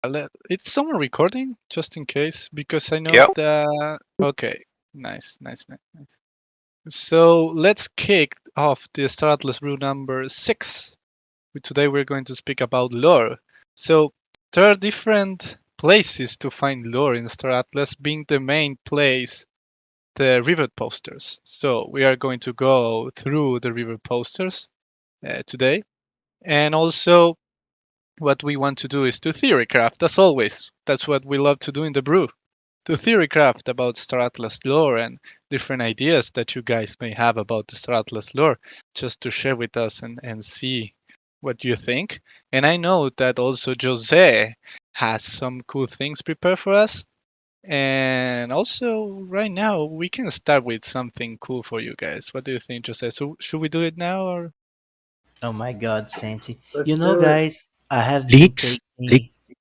It's someone recording just in case because I know Yep. that. Okay, nice, nice, nice, nice. So let's kick off the Star Atlas Brew number 6. Today we're going to speak about lore. So there are different places to find lore in Star Atlas, being the main place the river posters. So we are going to go through the river posters today, and also what we want to do is to theorycraft, as always. That's what we love to do in the brew. To theorycraft about Star Atlas lore and different ideas that you guys may have about the Star Atlas lore, just to share with us and see what you think. And I know that also Jose has some cool things prepared for us. And also, right now, we can start with something cool for you guys. What do you think, Jose? So, should we do it now or? Oh my God, Santi. For sure. Guys, I have been Leaks? Leak? taking, I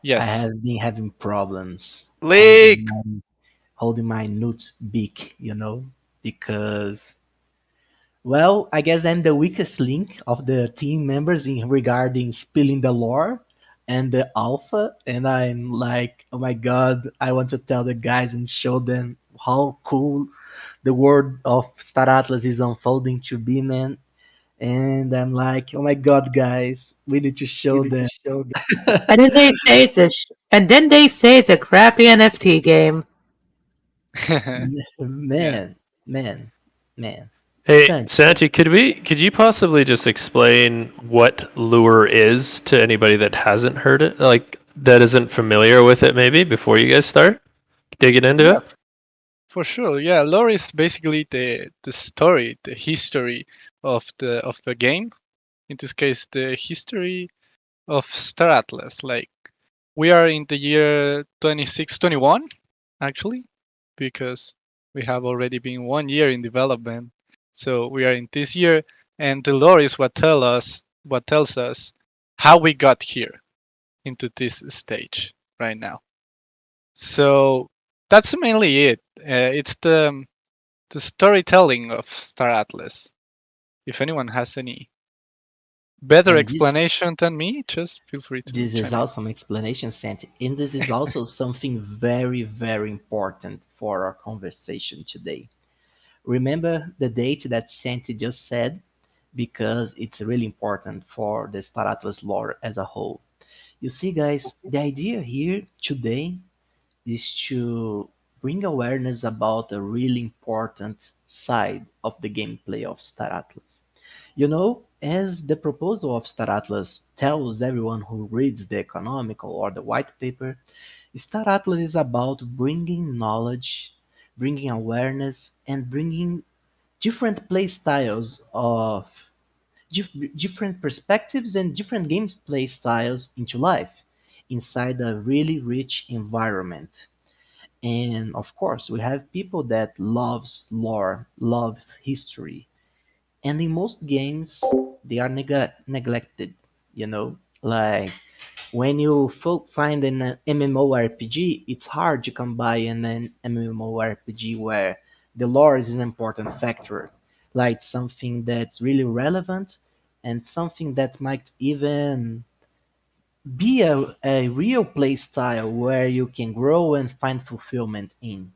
Yes. have been having problems Leak. holding my note beak, because, well, I guess I'm the weakest link of the team members in regarding spilling the lore and the alpha, and I'm like, oh my God, I want to tell the guys and show them how cool the world of Star Atlas is unfolding to be, man. And I'm like, oh my God, guys, we need to show them. And then they say and then they say it's a crappy NFT game. Yeah. Man, man, man. Hey, Son, Santi, could you possibly just explain what lure is to anybody that hasn't heard it, like that isn't familiar with it, maybe before you guys start digging into Yeah, it? for sure. Yeah, lore is basically the story, the history of the game. In this case, the history of Star Atlas. Like we are in the year 2621, actually, because we have already been 1 year in development. So we are in this year, and the lore is what tells us how we got here into this stage right now. So that's mainly it. It's the storytelling of Star Atlas. If anyone has any better and this explanation than me, just feel free to this is chime in. also an explanation, Santi. And this is also something very, very important for our conversation today. Remember the date that Santi just said, because it's really important for the Star Atlas lore as a whole. You see, guys, the idea here today is to bring awareness about a really important side of the gameplay of Star Atlas. As the proposal of Star Atlas tells everyone who reads the economical or the white paper, Star Atlas is about bringing knowledge, bringing awareness, and bringing different play styles of different perspectives and different gameplay styles into life inside a really rich environment. And of course, we have people that loves lore, loves history, and in most games they are neglected. Like when you find an MMORPG, it's hard to come by an MMORPG where the lore is an important factor, like something that's really relevant and something that might even be a real play style where you can grow and find fulfillment in.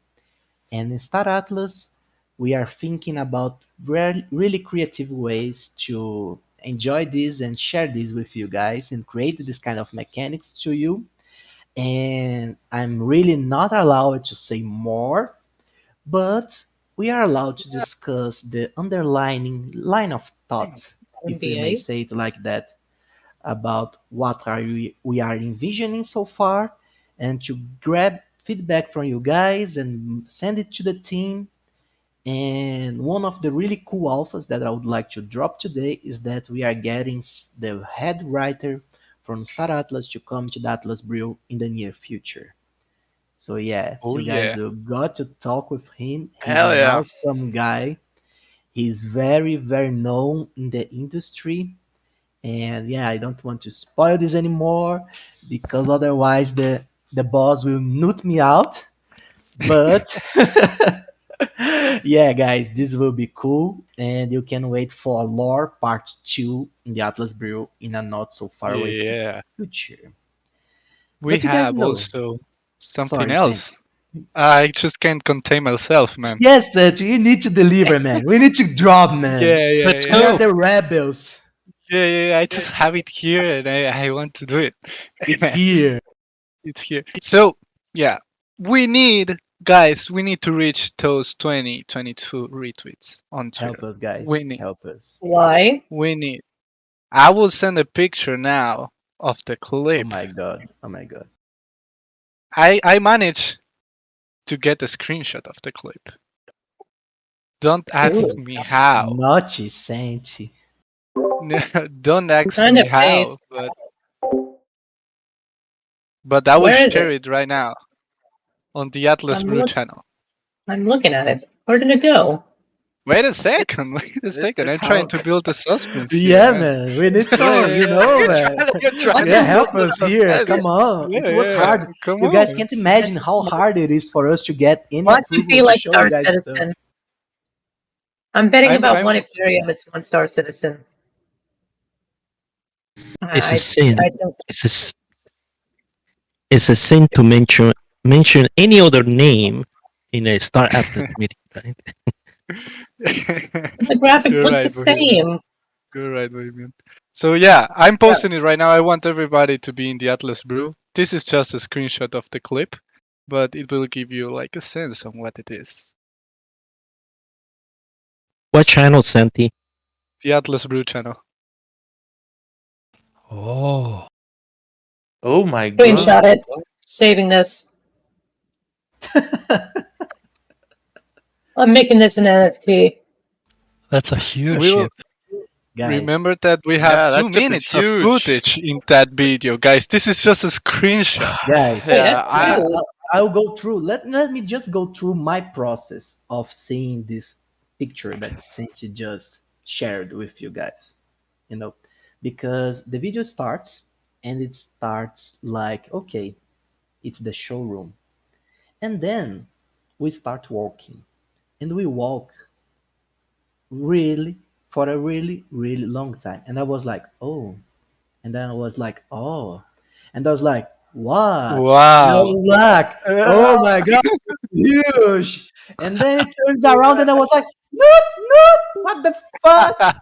And in Star Atlas, we are thinking about really creative ways to enjoy this and share this with you guys and create this kind of mechanics to you. And I'm really not allowed to say more, but we are allowed to discuss the underlying line of thought, if we may NDA. say it like that, about what we are envisioning so far, and to grab feedback from you guys and send it to the team. And one of the really cool alphas that I would like to drop today is that we are getting the head writer from Star Atlas to come to the Atlas Brew in the near future. So yeah, Oh you guys yeah. will got to talk with him. He's Hell an yeah. awesome guy. He's very, very known in the industry. And yeah, I don't want to spoil this anymore because otherwise the boss will nut me out. But yeah, guys, this will be cool, and you can wait for Lore Part 2 in the Atlas Brew in a not so far away Yeah. future. We But you guys have know. also something Sorry, Saint. else. I just can't contain myself, man. Yes, Saint, you need to deliver, man. We need to drop, man. Yeah, yeah, Let's yeah. We are go. the rebels. Yeah, yeah, yeah. I just have it here and I want to do it. It's here. It's here. So, yeah, we need to reach those 20, 22 retweets on Help Twitter. us, guys. We need, Help us. Why? we need. I will send a picture now of the Oh clip. my god. Oh my god. I managed to get a screenshot of the clip. Don't ask Ooh, me how. Naughty Saint. Don't I'm ask trying me to how, paste. but I will Where is share it? it right now on the Atlas I'm Brew look. channel. I'm looking at it. Where did it go? Wait a second, wait a second. Look I'm trying how. to build the suspense here, Yeah, man. man. We need Yeah, some, yeah, yeah. man. You're trying Yeah, to build help the us here. suspense. Come on. Yeah, It was yeah. hard. Come You guys on. can't imagine how hard it is for us to get any Watch it approval be to like show you Star guys stuff. Citizen. I'm betting I'm, about I'm. one Ethereum. It's one Star Citizen. It's a I sin. don't. It's a s- it's a sin to mention any other name in a Star Atlas meeting, right? The graphics You're look the right, Bohemian. same. You're right, Bohemian. So yeah, I'm posting it right now. I want everybody to be in the Atlas Brew. This is just a screenshot of the clip, but it will give you like a sense on what it is. What channel, Santi? The Atlas Brew channel. Oh, Oh my Screenshot god. it. Saving this. I'm making this an NFT. that's a huge We will ship. Guys. remember that we have Yeah, that 2 ship is minutes of huge. footage in that video, guys. This is just a screenshot. Guys. Wait, Yeah, that's huge. I'll go through. Let me just go through my process of seeing this picture that Santi just shared with you guys. You know, because the video starts and it starts like, okay, it's the showroom. And then we start walking. And we walk really for a really, really long time. And I was like, oh. And then I was like, oh. And I was like, what? And I Wow. was like, oh my god, huge. And then it turns around and I was like, no, no, what the fuck?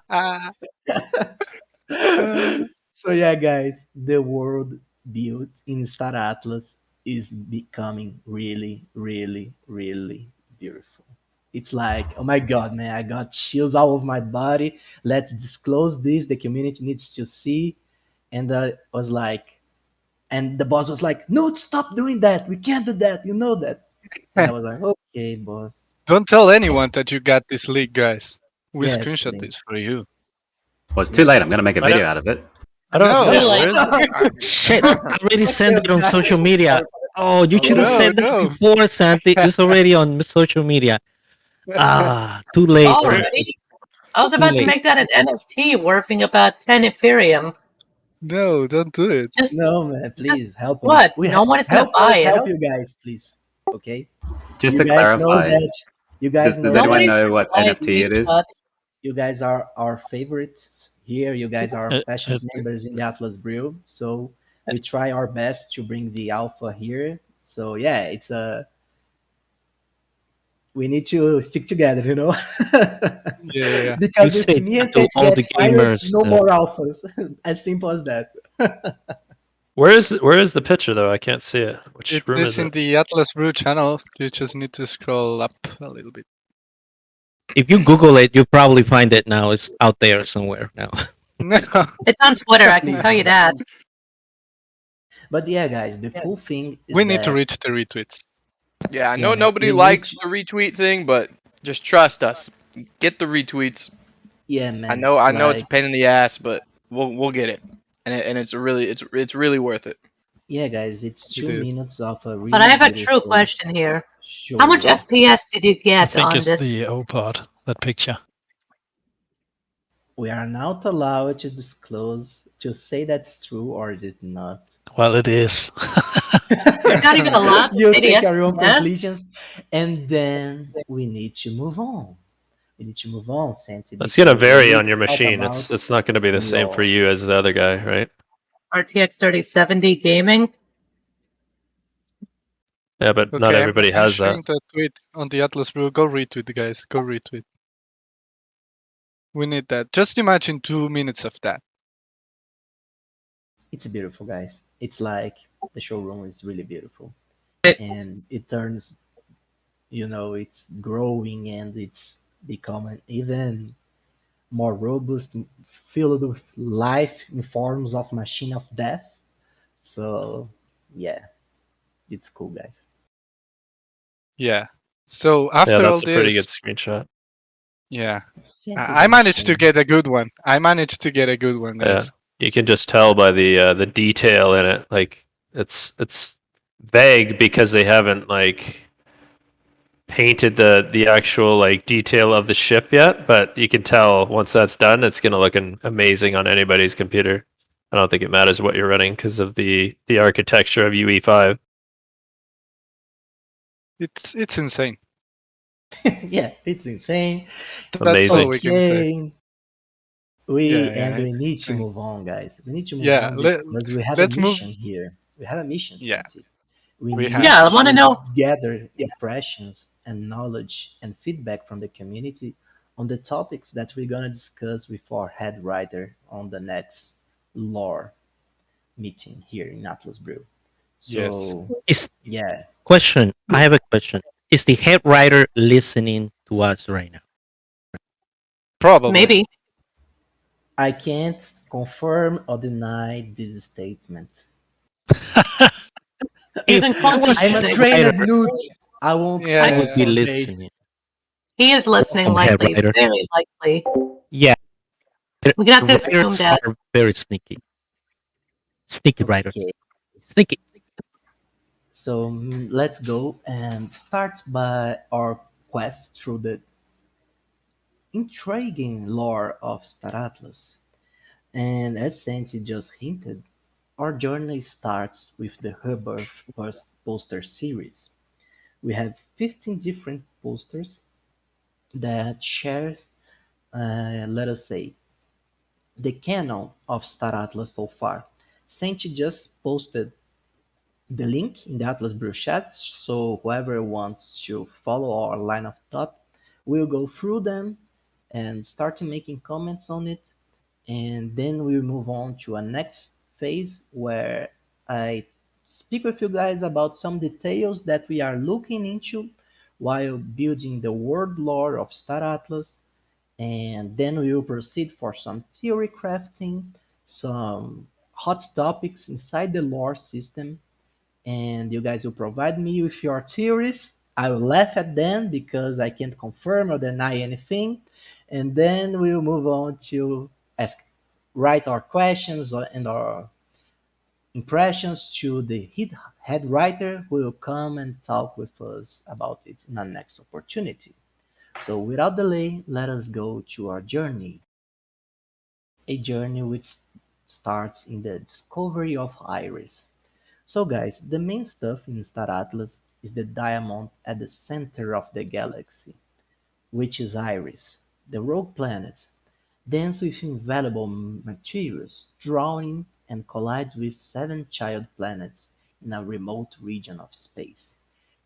So yeah, guys, the world built in Star Atlas is becoming really, really, really beautiful. It's like, oh my god, man, I got chills all over my body. Let's disclose this. The community needs to see. And I was like, and the boss was like, no, stop doing that. We can't do that. You know that. And I was like, okay, boss. Don't tell anyone that you got this leak, guys. We Yes, screenshot please. this for you. Well, it's too late. I'm going to make a I video don't- out of it. I don't No. see Too it. late. Where is it? Shit, I already sent it on social media. Oh, you should have No, said that no. before, Santi. It's already on social media. Ah, too late, Where- Santi. I was Too about to late. make that an NFT worth about 10 Ethereum. No, don't do it. Just No, man, please help us. what? No one is gonna help buy us, it. help you guys, please. Okay. Just You to guys know clarify, that. You guys does know anyone Nobody's that know what buy NFT it is? but you guys are our favorites here. You guys are Uh, passionate uh, members in the Atlas Brew. So we try our best to bring the alpha here. So yeah, it's a we need to stick together, you know. Yeah, yeah, yeah. You Because if say me and to Tate all the gets fired, gamers. no more alphas. As simple as that. Where is the picture though? I can't see it. Which It room is is in it? the Atlas Brew channel. You just need to scroll up a little bit. If you Google it, you'll probably find it now. It's out there somewhere now. No. it's on Twitter, I can tell you that. But yeah, guys, the cool thing is We need to that reach the retweets. Yeah, I Yeah, know man, nobody we need likes to- the retweet thing, but just trust us. Get the retweets. yeah, man. I know it's a like, pain in the ass, but we'll get it. And it's really worth it. yeah, guys, it's It 2 minutes of a really But I have a true beautiful question here. show. How much FPS did you I get think on it's this? the O part, that picture. We are not allowed to disclose to say that's true or is it not. Well, it is. You're not even allowed to You say the take your own FPS? conclusions, and then we need to move on. We need to move on, Santi. That's gonna because we vary need on your to talk machine. about It's not gonna be the same for law. you as the other guy, right? RTX 3070 gaming? Yeah, but not Okay, everybody I'm has that. sharing the tweet on the Atlas Brew. Go retweet, guys. Go retweet. We need that. Just imagine 2 minutes of that. It's beautiful, guys. It's like the showroom is really beautiful, It- and it turns, it's growing and it's becoming even more robust, filled with life in forms of machine of death. So, yeah, it's cool, guys. Yeah. So Yeah, after all that's a pretty good this, screenshot. yeah, Sense is I a managed to machine. get a good one. I managed to get a good one, Yeah, guys. you can just tell by the detail in it. Like it's vague because they haven't like painted the actual like detail of the ship yet, but you can tell once that's done, it's gonna look amazing on anybody's computer. I don't think it matters what you're running because of the architecture of UE5. It's insane. Yeah, it's insane. That's all Amazing. we can say. Okay, Yeah, yeah, we it's need to insane. move on, guys. We need to move Yeah, on because we have a let's move. mission here. We have a mission, Yeah, Santi. We we need have. Yeah, I want to to know. gather impressions and knowledge and feedback from the community on the topics that we're gonna discuss with our head writer on the next lore meeting here in Atlas Brew. Yes, So Is yeah, question. I have a question. Is the head writer listening to us right now? probably. Maybe. I can't confirm or deny this statement. If Even I was I'm the a quantum head trained writer, newt. I won't Yeah, I yeah, fall would yeah. be for bait. listening. He is listening Welcome, head likely, writer. very likely. Yeah, We got to assume writers that. are very sneaky. Sneaky writer. Okay. Sneaky. So let's go and start by our quest through the intriguing lore of Star Atlas. And as Santi just hinted, our journey starts with the Rebirth poster series. We have 15 different posters that shares, let us say, the canon of Star Atlas so far. Santi just posted the link in the Atlas Brew chat, so whoever wants to follow our line of thought will go through them and start making comments on it, and then we'll move on to a next phase where I speak with you guys about some details that we are looking into while building the world lore of Star Atlas, and then we will proceed for some theory crafting, some hot topics inside the lore system, and you guys will provide me with your theories. I will laugh at them because I can't confirm or deny anything, and then we'll move on to ask, write our questions and our impressions to the head writer who will come and talk with us about it in our next opportunity. So without delay, let us go to our journey. A journey which starts in the discovery of Iris. So guys, the main stuff in Star Atlas is the diamond at the center of the galaxy, which is Iris, the rogue planet, dense with invaluable materials, drawing and collides with seven child planets in a remote region of space,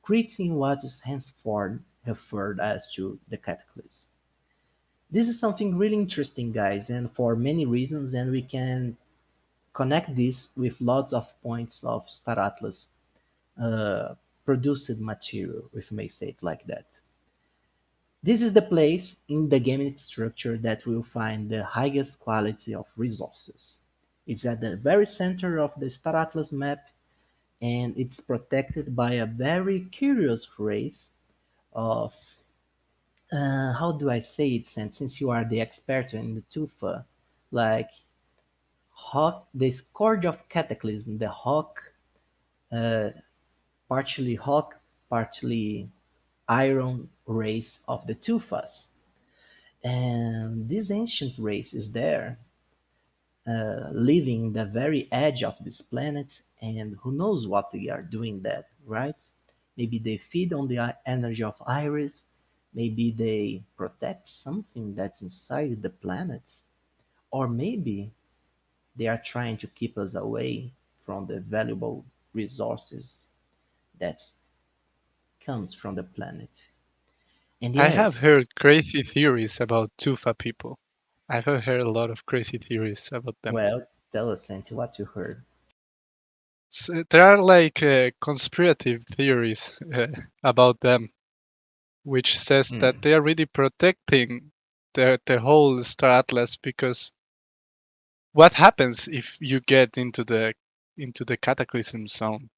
creating what is henceforth referred as to the cataclysm. This is something really interesting, guys, and for many reasons, and we can connect this with lots of points of Star Atlas uh, produced material, if we may say it like that. This is the place in the gaming structure that will find the highest quality of resources. It's at the very center of the Star Atlas map, and it's protected by a very curious race of, how do I say it, since you are the expert in the Tufa, like Hawk, the Scourge of Cataclysm, the Hawk, uh, partially Hawk, partly Iron race of the Tufas. And this ancient race is there, living the very edge of this planet, and who knows what they are doing that, right? Maybe they feed on the energy of Iris, maybe they protect something that's inside the planet, or maybe they are trying to keep us away from the valuable resources that's comes from the planet. And I have yes, heard crazy theories about Tufa people. I've heard a lot of crazy theories about them. well, tell us, Santi, what you heard. So there are like conspirative theories about them, which says that Hmm. they are really protecting the whole Star Atlas because what happens if you get into the cataclysm zone?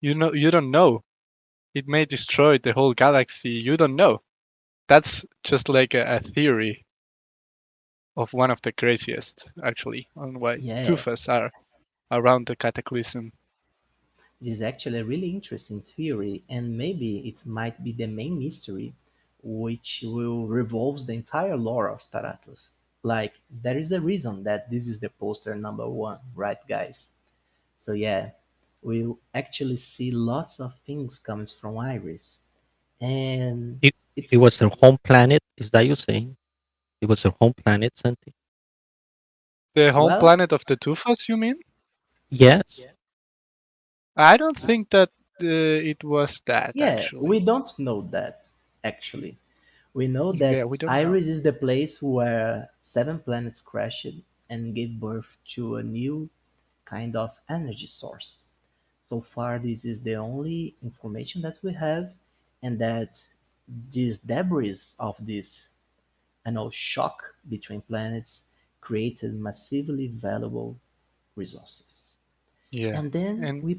You don't know. It may destroy the whole galaxy. You don't know. That's just like a theory of one of the craziest, actually, on why Yeah, Tufas are around the cataclysm. this is actually a really interesting theory, and maybe it might be the main mystery which will revolves the entire lore of Star Atlas. Like, there is a reason that this is the poster number one, right, guys? So yeah, we'll actually see lots of things comes from Iris, and It, it it's was their home planet. Is that you saying? It was their home planet, Santi? The home well, planet of the Tufas, you mean? Yes. I don't think that it was that yeah, we actually. don't know that actually. We know Yeah, that we don't know. Iris is the place where seven planets crashed and gave birth to a new kind of energy source. So far, this is the only information that we have, and that this debris of this shock between planets created massively valuable resources. Yeah, And then and we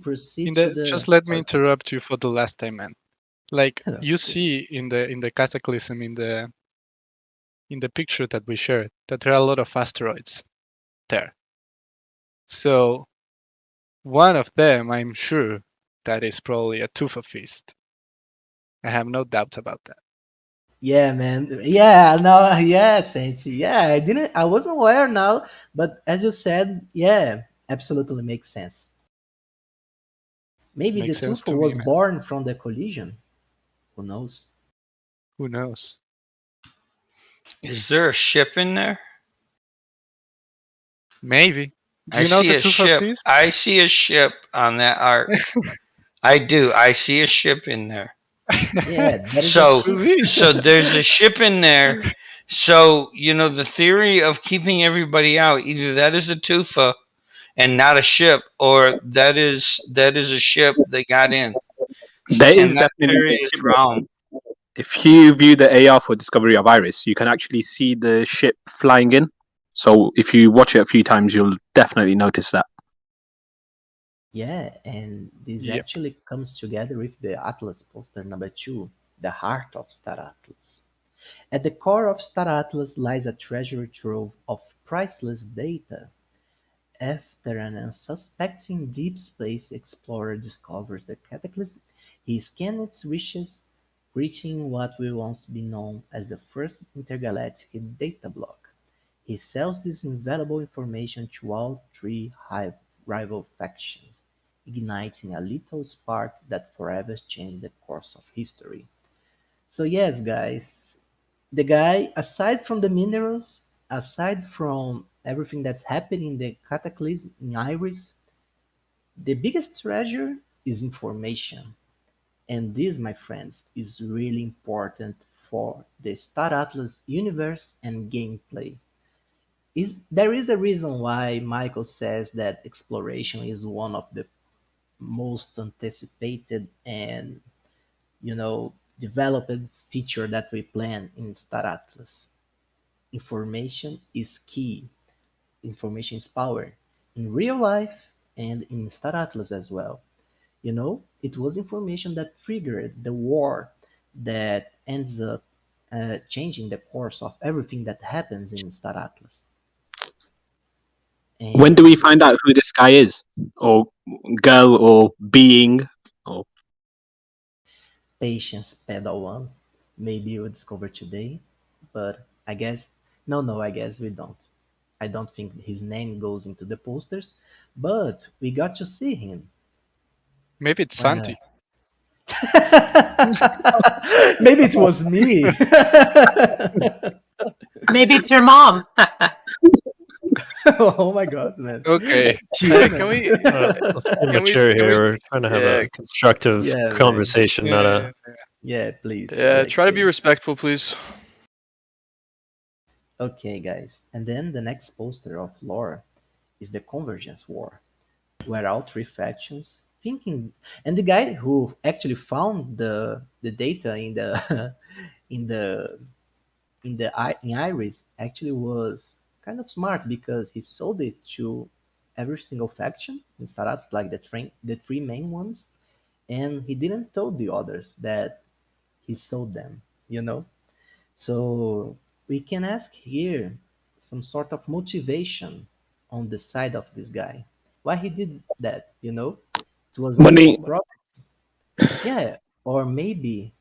in proceed to the the just let me sorry, sorry. interrupt you for the last time, man. Like you Okay. see in the cataclysm in the picture that we shared that there are a lot of asteroids there. So one of them, I'm sure, that is probably a Tufa feast. I have no doubts about that. Yeah, man. Yeah, no, yeah, Saints. Yeah, I wasn't aware now, but as you said, yeah, absolutely makes sense. Maybe the Makes sense Tufa to me, was man. born from the collision. Who knows? Who knows? Is there a ship in there? Maybe. Do I you know see the a Tufa ship. feast? I see a ship on that arc. I do. I see a ship in there. Yeah, there is a So ship. Maybe. so there's a ship in there. So, the theory of keeping everybody out, either that is a tufa and not a ship, or that is a ship that got in. So, There and is that definitely theory a is ship. wrong. If you view the AR for Discovery of Iris, you can actually see the ship flying in. So if you watch it a few times, you'll definitely notice that. Yeah, and this Yep. actually comes together with the Atlas poster number two, the heart of Star Atlas. At the core of Star Atlas lies a treasure trove of priceless data. After an unsuspecting deep space explorer discovers the cataclysm, he scans its reaches, reaching what will once be known as the first intergalactic data block. He sells this invaluable information to all three rival factions, igniting a little spark that forever changed the course of history. So yes, guys, the guy, aside from the minerals, aside from everything that's happening in the cataclysm in Iris, the biggest treasure is information. And this, my friends, is really important for the Star Atlas universe and gameplay. There is a reason why Michael says that exploration is one of the most anticipated and developed feature that we plan in Star Atlas. Information is key. Information is power in real life and in Star Atlas as well. It was information that triggered the war that ends up changing the course of everything that happens in Star Atlas. When do And we find out who this guy is, or girl, or being? Or Patience Padawan, maybe you'll discover today, but I guess, no, no, I guess we don't. I don't think his name goes into the posters, but we got to see him. Maybe it's Uh, Santi. maybe it was me. Maybe it's your mom. Oh my god, man. Okay. Chill, Can man. we? Let's be Can we? mature Can here. we? We're trying to have Yeah, a constructive Yeah, man. conversation, not Yeah. a. Yeah, please, yeah. Try to be Alexei. respectful, please. Okay, guys. And then the next poster of lore is the Convergence War, where all three factions thinking, and the guy who actually found the data in the in the in Iris actually was kind of smart because he sold it to every single faction in Starat, like the three main ones, and he didn't tell the others that he sold them. You know, so we can ask here some sort of motivation on the side of this guy. Why he did that, you know? It was only for Money. profit. Yeah, or maybe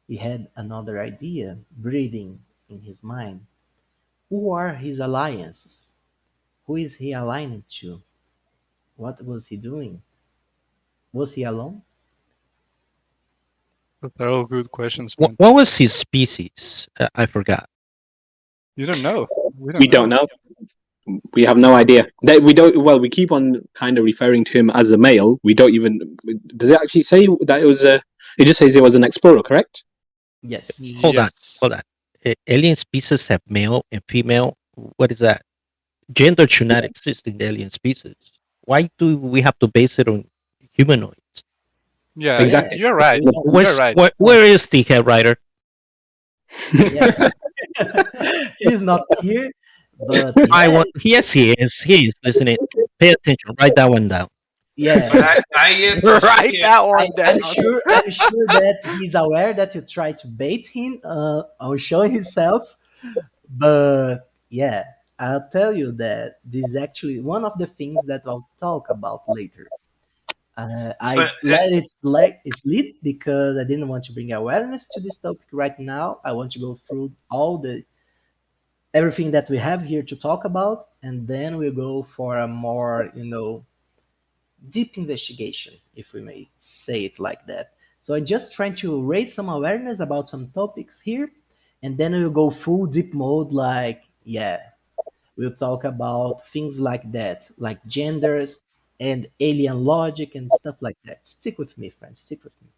he had another idea breathing in his mind. Who are his alliances? Who is he aligning to? What was he doing? Was he alone? They're all good questions, What, man. what was his species? I forgot. You don't know. We We don't don't know. know. We have no idea. That we don't. Well, we keep on kind of referring to him as a male. We don't even. Does it actually say that it was a? It just says he was an explorer, correct? Yes. Hold on, Yes. hold on. Alien species have male and female. What is that? Gender should not exist in the alien species. Why do we have to base it on humanoids? Yeah, Exactly. you're right. We don't You're right. Where is the head writer? Yeah. He's not here, but I yeah, want. Yes, he is. He is listening. Pay attention. Write that one down. yeah. But I get to Write see it. that one I'm down. sure. I'm sure that he's aware that you try to bait him on showing himself. But yeah, I'll tell you that this is actually one of the things that I'll talk about later. I But let it slide, sleep because I didn't want to bring awareness to this topic right now. I want to go through all the everything that we have here to talk about, and then we'll go for a more, deep investigation, if we may say it like that. So I'm just trying to raise some awareness about some topics here, and then we'll go full deep mode. Like, yeah, we'll talk about things like that, like genders and alien logic and stuff like that. Stick with me, friends. Stick with me.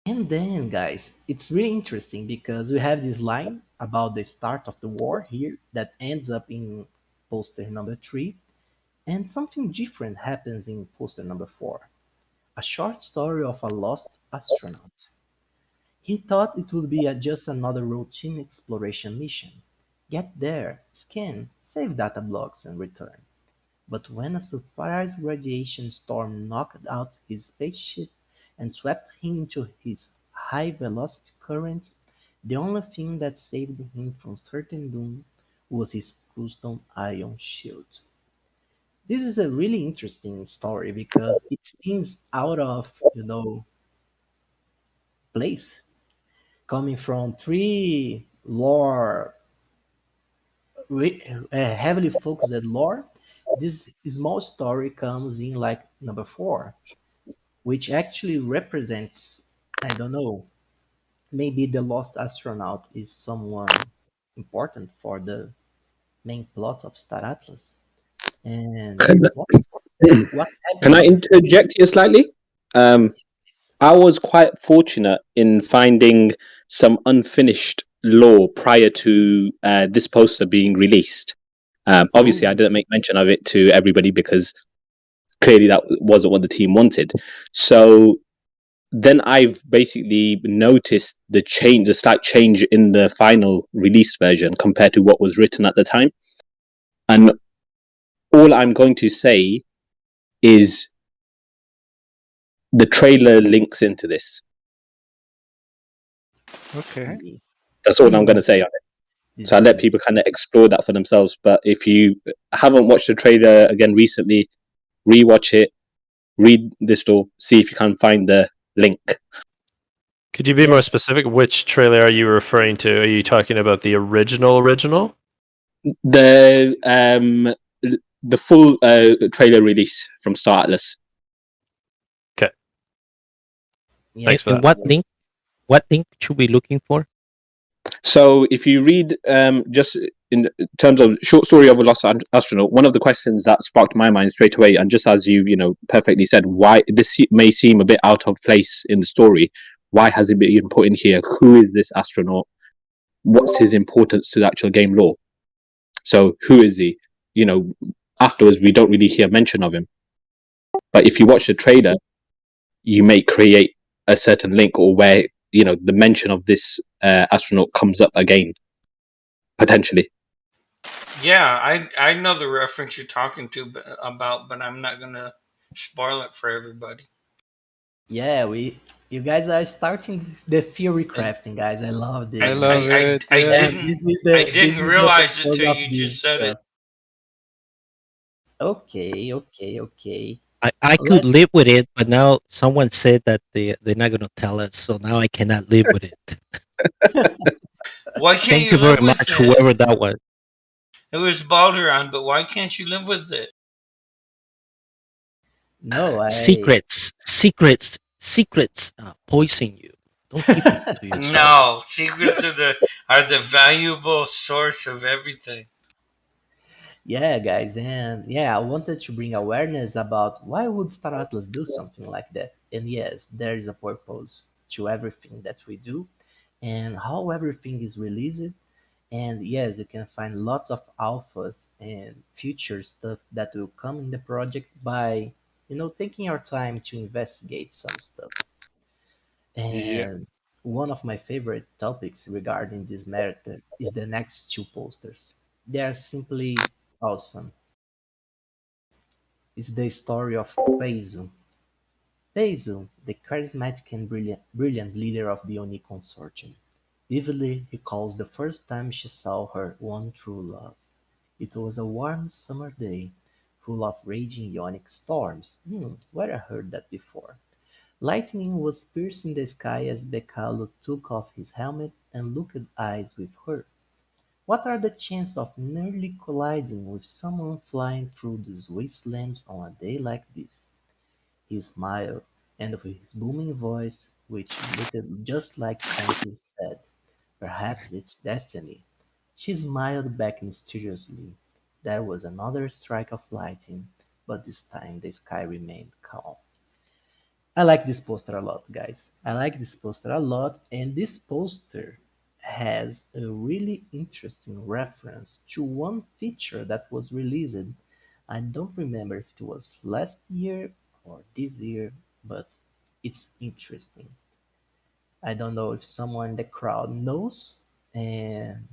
And then, guys, it's really interesting because we have this line about the start of the war here that ends up in poster number 3, and something different happens in poster number 4. A short story of a lost astronaut. He thought it would be just another routine exploration mission. Get there, scan, save data blocks, and return. But when a surprise radiation storm knocked out his spaceship and swept him into his high-velocity current, the only thing that saved him from certain doom was his custom ion shield. This is a really interesting story because it seems out of, place, coming from three lore, heavily focused lore. This small story comes in like number 4, which actually represents, I don't know, maybe the lost astronaut is someone important for the main plot of Star Atlas. And Can, what can I happened? interject here slightly? I was quite fortunate in finding some unfinished lore prior to this poster being released. Obviously, I Ooh, didn't make mention of it to everybody because clearly that wasn't what the team wanted. So then I've basically noticed the slight change in the final release version compared to what was written at the time. And all I'm going to say is the trailer links into this. Okay. That's all I'm going to say on it. this So I is let people kind of explore that for themselves. But if you haven't watched the trailer again recently, rewatch it, read the story, see if you can find the link. Could you be more specific? Which trailer are you referring to? Are you talking about the original? The full trailer release from Star Atlas. Okay. yeah. Thanks for And that. what link should we be looking for? So if you read just in terms of short story of a lost astronaut, one of the questions that sparked my mind straight away, and just as you perfectly said, why this may seem a bit out of place in the story, why has it been put in here? Who is this astronaut? What's his importance to the actual game lore? So who is he? Afterwards we don't really hear mention of him, but if you watch the trailer, you may create a certain link, or where the mention of this astronaut comes up again, potentially. Yeah, I know the reference you're talking about, but I'm not gonna spoil it for everybody. Yeah, you guys are starting the theory crafting, guys. I love I this. love it. I Yeah. And didn't this is I this didn't is the realize it purpose till of you just this said it. stuff. Okay, okay, okay. I could Let's live with it, but now someone said that they're not going to tell us, so now I cannot live with it. Why can't Thank you you very live with much, it? whoever that was. It was Balderon, but why can't you live with it? no, I Secrets poison you. Don't keep it to yourself. No, secrets are the valuable source of everything. yeah, guys, and yeah, I wanted to bring awareness about why would Star Atlas do something like that. And yes, there is a purpose to everything that we do and how everything is released. And yes, you can find lots of alphas and future stuff that will come in the project by, taking your time to investigate some stuff. Yeah. And one of my favorite topics regarding this matter is the next two posters. They are simply awesome. It's the story of Paizu. Paizu, the charismatic and brilliant leader of the Oni consortium, vividly recalls the first time she saw her one true love. It was a warm summer day, full of raging ionic storms. Where I heard that before. Lightning was piercing the sky as Becalo took off his helmet and looked eyes with her. What are the chances of nearly colliding with someone flying through these wastelands on a day like this? He smiled, and with his booming voice, which looked just like scientists said, "Perhaps it's destiny." She smiled back mysteriously. There was another strike of lightning, but this time the sky remained calm. I like this poster a lot, guys. I like this poster a lot, and this poster has a really interesting reference to one feature that was released. I don't remember if it was last year or this year, but it's interesting. I don't know if someone in the crowd knows, and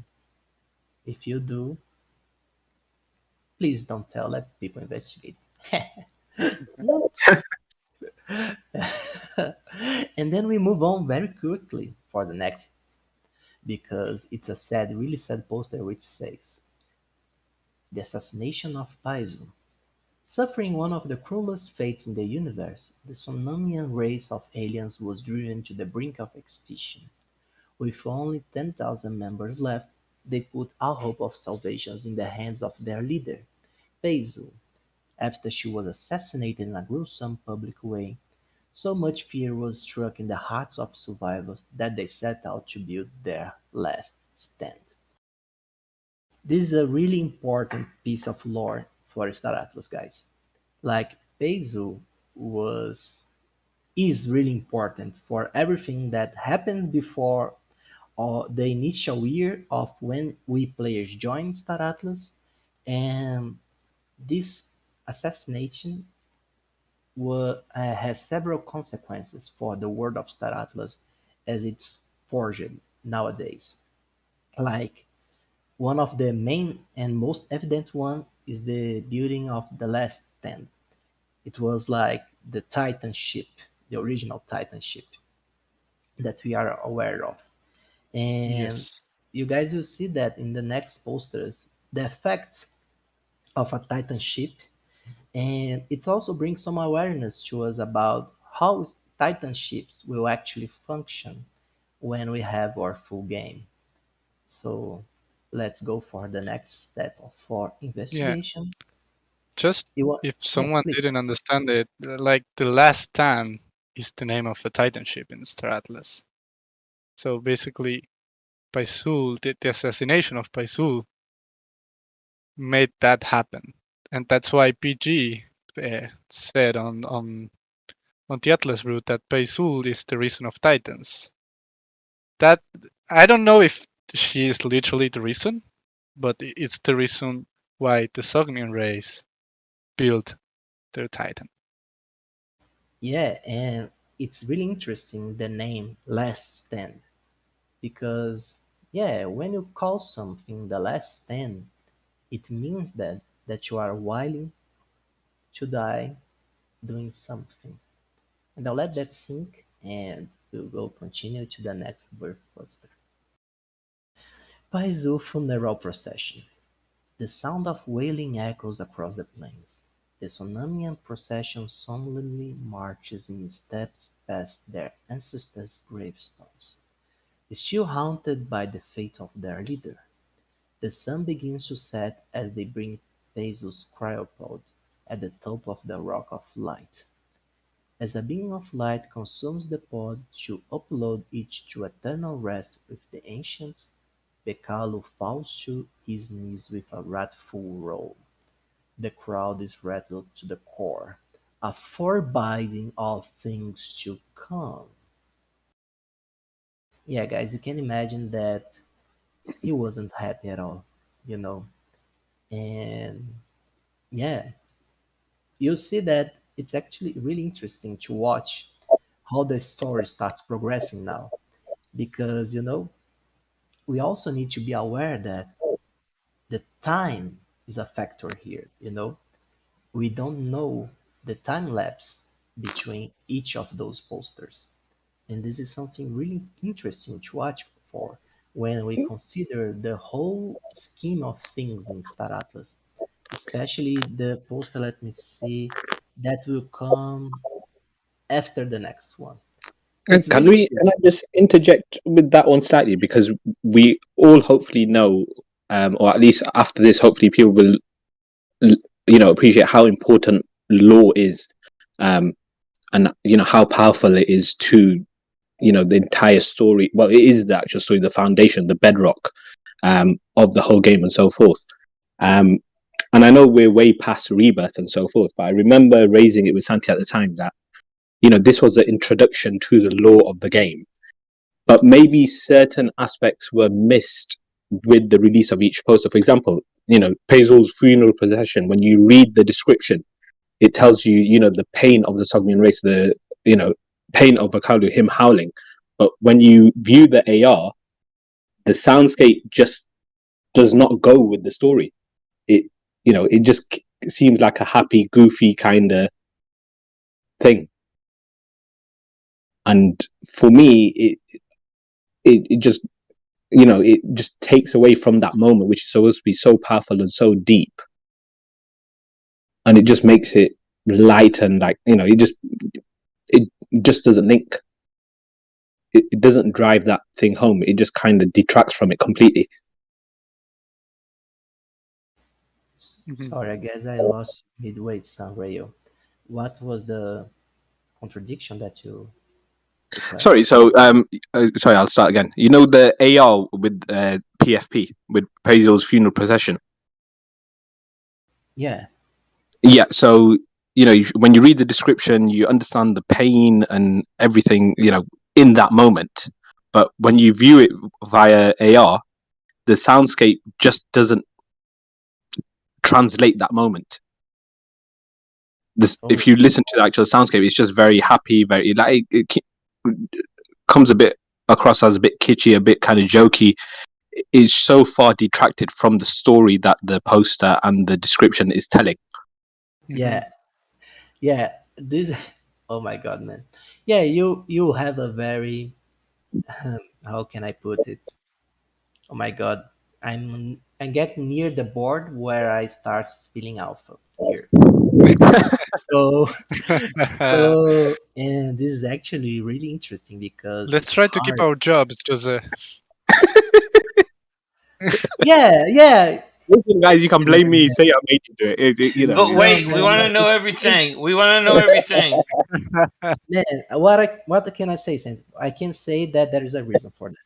if you do, please don't tell. Let people investigate. What? And then we move on very quickly for the next, because it's a sad, really sad poster which says, "The Assassination of Paizu. Suffering one of the cruelest fates in the universe, the Sonomian race of aliens was driven to the brink of extinction. With only 10,000 members left, they put all hope of salvation in the hands of their leader, Paizu, after she was assassinated in a gruesome public way. So much fear was struck in the hearts of survivors that they set out to build their last stand." This is a really important piece of lore for Star Atlas, guys. Like, Paizu was is really important for everything that happens before the initial year of when we players join Star Atlas, and this assassination has several consequences for the world of Star Atlas as it's forged nowadays. Like, one of the main and most evident one is the building of the last stand. It was like the Titan ship, the original Titan ship that we are aware of. And Yes. you guys will see that in the next posters, the effects of a Titan ship. And it also brings some awareness to us about how Titan ships will actually function when we have our full game. So let's go for the next step for Yeah. investigation. Just You want? if Yes, someone please. didn't understand it, like the last stand is the name of the Titan ship in Star Atlas. So basically, Paisul, the assassination of Paisul made that happen, and that's why PG said on the Atlas route that Paizu is the reason of Titans. That I don't know if she is literally the reason, but it's the reason why the Sognian race built their Titan. Yeah, and it's really interesting the name Last Stand because yeah, when you call something the Last Stand, it means that you are willing to die doing something. And I'll let that sink and we'll go continue to the next birth cluster. Paizu funeral procession. The sound of wailing echoes across the plains. The Sonamian procession solemnly marches in steps past their ancestors' gravestones, still haunted by the fate of their leader. The sun begins to set as they bring Paizu's cryopod at the top of the rock of light. As a beam of light consumes the pod to upload it to eternal rest with the ancients, Bekalu falls to his knees with a wrathful roll. The crowd is rattled to the core, a forbidding of things to come. Yeah, guys, you can imagine that he wasn't happy at all, you know. And yeah, you see that it's actually really interesting to watch how the story starts progressing now. Because, we also need to be aware that the time is a factor here. We don't know the time lapse between each of those posters. And this is something really interesting to watch for when we consider the whole scheme of things in Star Atlas, especially the poster, let me see, that will come after the next one. It's Can really we? Can I just interject with that one slightly because we all hopefully know, or at least after this, hopefully people will, appreciate how important law is, and how powerful it is to, the entire story. Well, it is the actual story, the foundation, the bedrock, of the whole game, and so forth. Um, and I know we're way past rebirth and so forth, but I remember raising it with Santi at the time that this was the introduction to the lore of the game, but maybe certain aspects were missed with the release of each poster. For example, Paizu's funeral procession, when you read the description, it tells you, the pain of the Sogmian race, the, pain of Bakalu, him howling. But when you view the AR, the soundscape just does not go with the story. It just seems like a happy, goofy kind of thing. And for me, it just it just takes away from that moment, which is supposed to be so powerful and so deep, and it just makes it light and it just doesn't link. It doesn't drive that thing home. It just kind of detracts from it completely. sorry, I guess I lost midway, Sanrayo. What was the contradiction that you declared? Sorry, sorry, I'll start again. The AR with PFP, with Paizu's funeral procession. Yeah. Yeah, so when you read the description, you understand the pain and everything, in that moment. But when you view it via AR, the soundscape just doesn't translate that moment. If you listen to the actual soundscape, it's just very happy, very it comes a bit across as a bit kitschy, a bit kind of jokey. It's so far detracted from the story that the poster and the description is telling. Yeah. This oh my god, man. Yeah, you have a very how can I put it? Oh my god. I'm getting near the board where I start spilling alpha here. So and this is actually really interesting because Let's it's try to keep hard. our jobs, Jose. Yeah. Listen, guys, you can blame me. Say I made you do it. But No, wait, we man. want to know everything. We want to know everything. Man, what can I say, Santi? I can say that there is a reason for that.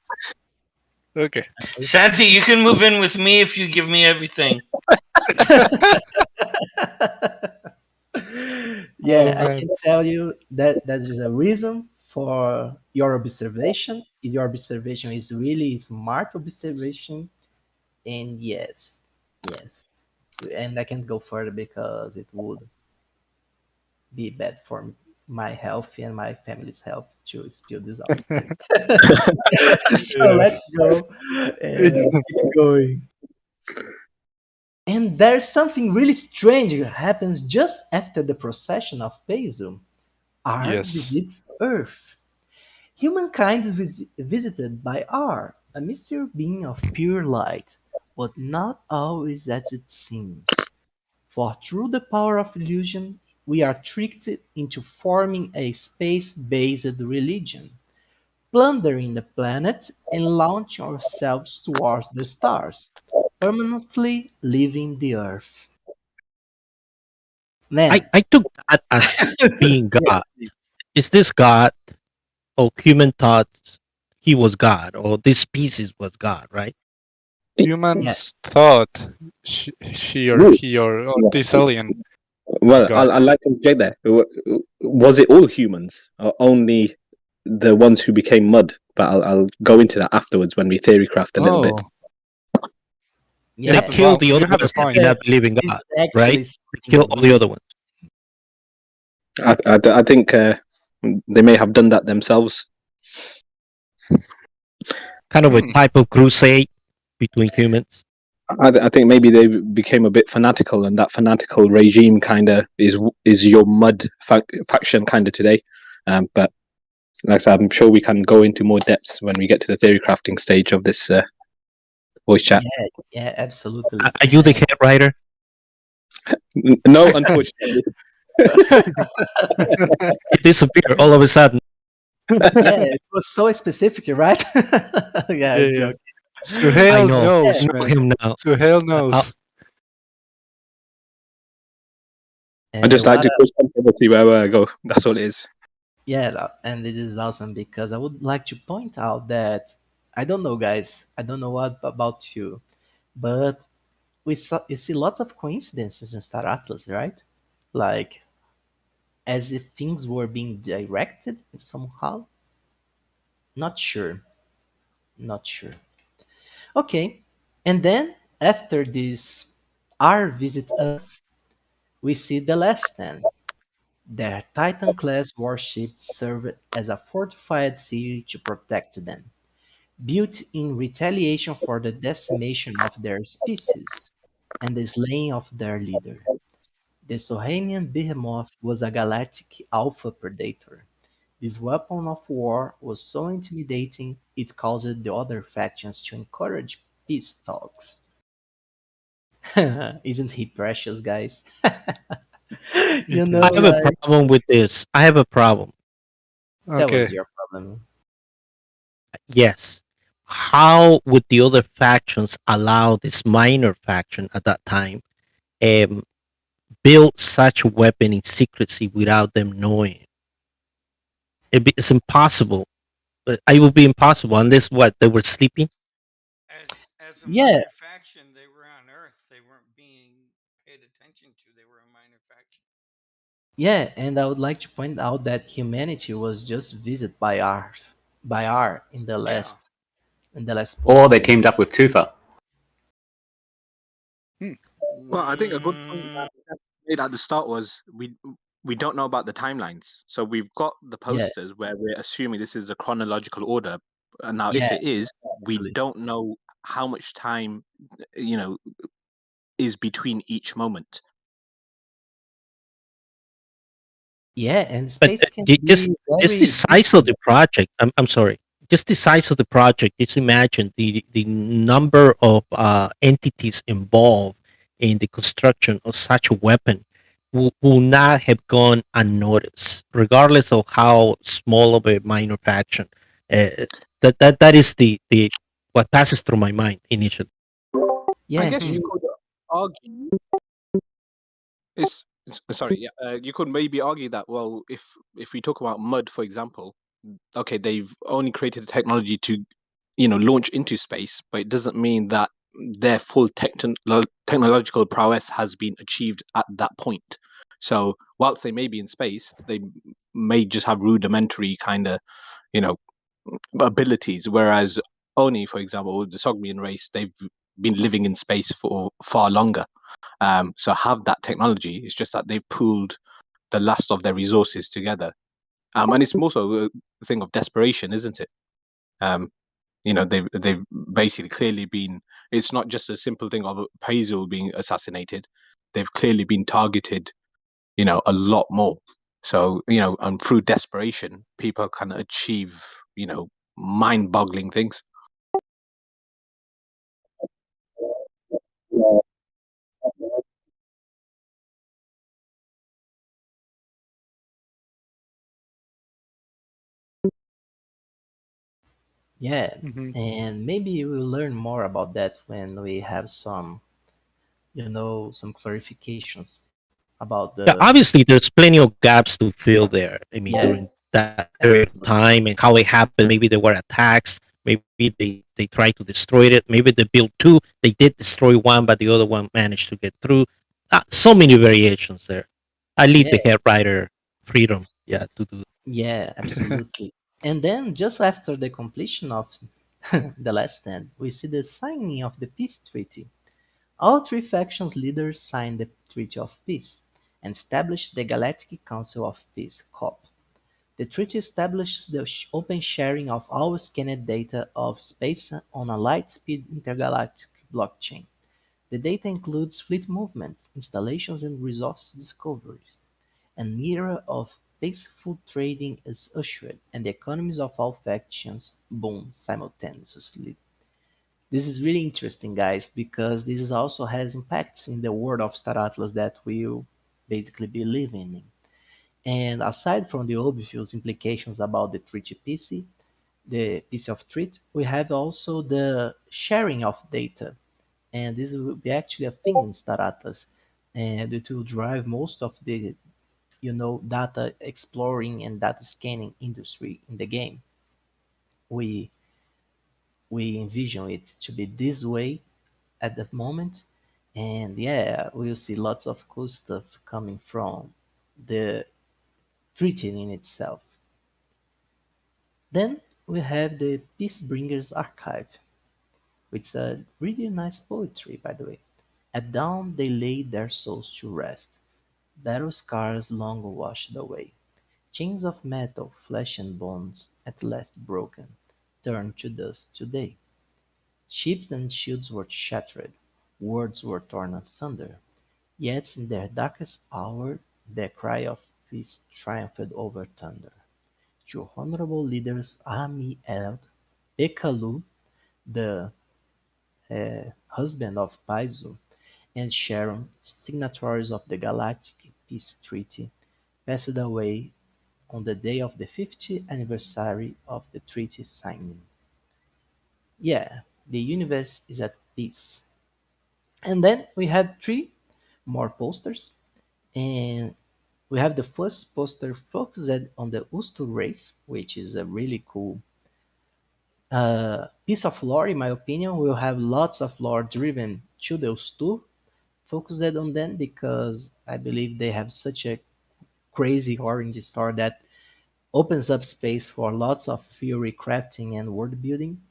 Okay. Okay? Santi, you can move in with me if you give me everything. Yeah, Oh I man. can tell you that there is a reason for your observation. Your observation is really smart observation, and yes, and I can't go further because it would be bad for my health and my family's health to spill this out. So Yeah. let's go and keep going. And there's something really strange that happens just after the procession of Paizu. R Yes. visits Earth. Humankind is visited by R, a mystery being of pure light, but not always as it seems. For through the power of illusion, we are tricked into forming a space-based religion, plundering the planet and launching ourselves towards the stars, permanently leaving the Earth. I, Man, I took that as being yes, God. Is this God or human thought he was God or this species was God, right? yeah, Humans thought she or Well, he or this alien was well, God. I'd like to get there. Was it all humans, or only the ones who became mud? But I'll go into that afterwards when we theory craft a little bit. Oh, you They have yeah. a killed the you other have a ones that point. did not believe in This God, is right? actually They something killed all the really, other ones. I think they may have done that themselves. Kind of a Hmm. type of crusade between humans. I think maybe they became a bit fanatical, and that fanatical regime kind of is your mud faction kind of today. But like I said, I'm sure we can go into more depths when we get to the theory crafting stage of this voice chat. yeah, absolutely. Are you the head writer? No, unfortunately. He disappeared all of a sudden. Yeah, it was so specific, right? Yeah, Yeah, I'm yeah. joking. I Suhail know. I knows, know man. him now. Suhail I, knows. I just like What to push controversy wherever I go. That's all it is. Yeah, and it is awesome because I would like to point out that I don't know, guys. I don't know what about you, but we see lots of coincidences in Star Atlas, right? Like as if things were being directed somehow. Not sure. Not sure. Okay, and then after this, our visit Earth, we see the last stand. Their Titan-class warships served as a fortified city to protect them, built in retaliation for the decimation of their species and the slaying of their leader. The Sohanian behemoth was a galactic alpha predator. This weapon of war was so intimidating it caused the other factions to encourage peace talks. Isn't he precious, guys? You It I know, have is. a like, problem with this. I have a problem. that was Okay. your problem. Yes. How would the other factions allow this minor faction at that time um, build such a weapon in secrecy without them knowing? It's impossible. It would be impossible unless what they were sleeping. As a Yeah, minor faction, they were on Earth. They weren't being paid attention to. They were a minor faction. yeah, and I would like to point out that humanity was just visited by R Yeah. in the last Or they point. teamed up with Tufa. Hmm. Well, I think a good point Mm, that Jeff made at the start was we don't know about the timelines. So we've got the Yeah, posters where we're assuming this is a chronological order. And now, if yeah, it is, we totally. don't know how much time, you know, is between each moment. Yeah, and But space can just be just the very size of different. the project. I'm sorry. Just the size of the project. Just imagine the number of entities involved in the construction of such a weapon will not have gone unnoticed, regardless of how small of a minor faction. Uh, that is the what passes through my mind initially. I Yeah, guess Hmm. you could argue. Sorry, yeah. You could maybe argue that, well, if we talk about mud, for example, okay, they've only created a technology to, launch into space, but it doesn't mean that their full technological prowess has been achieved at that point. So whilst they may be in space, they may just have rudimentary kind of, you know, abilities. Whereas Oni, for example, the Sogmian race, they've been living in space for far longer. So have that technology. It's just that they've pooled the last of their resources together. And it's also a thing of desperation, isn't it? You know, they've basically clearly been. It's not just a simple thing of Paizu being assassinated. They've clearly been targeted. You know, a lot more. So you know, and through desperation, people can achieve, you know, mind-boggling things. Yeah, Hmm. and maybe we'll learn more about that when we have some, some clarifications about Yeah, the. obviously there's plenty of gaps to fill there. I mean, Yeah, during that period of time and how it happened. Maybe there were attacks. Maybe they tried to destroy it. Maybe they built two. They did destroy one, but the other one managed to get through. So many variations there. I leave yeah, the head writer freedom. Yeah, to do. yeah, absolutely. And then just after the completion of the last stand, we see the signing of the peace treaty. All three factions leaders signed the Treaty of Peace and established the Galactic Council of Peace (COP). The treaty establishes the open sharing of all scanned data of space on a light-speed intergalactic blockchain. The data includes fleet movements, installations and resource discoveries. An era of peaceful trading is ushered, and the economies of all factions boom simultaneously. This is really interesting, guys, because this also has impacts in the world of Star Atlas that we will basically be living in. And aside from the obvious implications about the treaty PC, the piece of treat, we have also the sharing of data. And this will be actually a thing in Star Atlas. And it will drive most of the data exploring and data scanning industry in the game. We we envision it to be this way at that moment. And yeah, we'll see lots of cool stuff coming from the treaty in itself. Then we have the Peacebringers Archive, which is a really nice poetry, by the way. At dawn they laid their souls to rest, battle scars long washed away. Chains of metal, flesh and bones, at last broken, turned to dust today. Ships and shields were shattered, words were torn asunder, yet in their darkest hour the cry of peace triumphed over thunder. Two honorable leaders, Amiel Ekalu, the husband of Paizu, and Sharon, signatories of the Galactic Peace Treaty, passed away on the day of the 50th anniversary of the treaty signing. Yeah, the universe is at peace. And then we have three more posters, and we have the first poster focused on the Ustu race, which is a really cool piece of lore, in my opinion. We'll have lots of lore driven to the Ustu, focused on them because I believe they have such a crazy orange star that opens up space for lots of theory crafting and world building.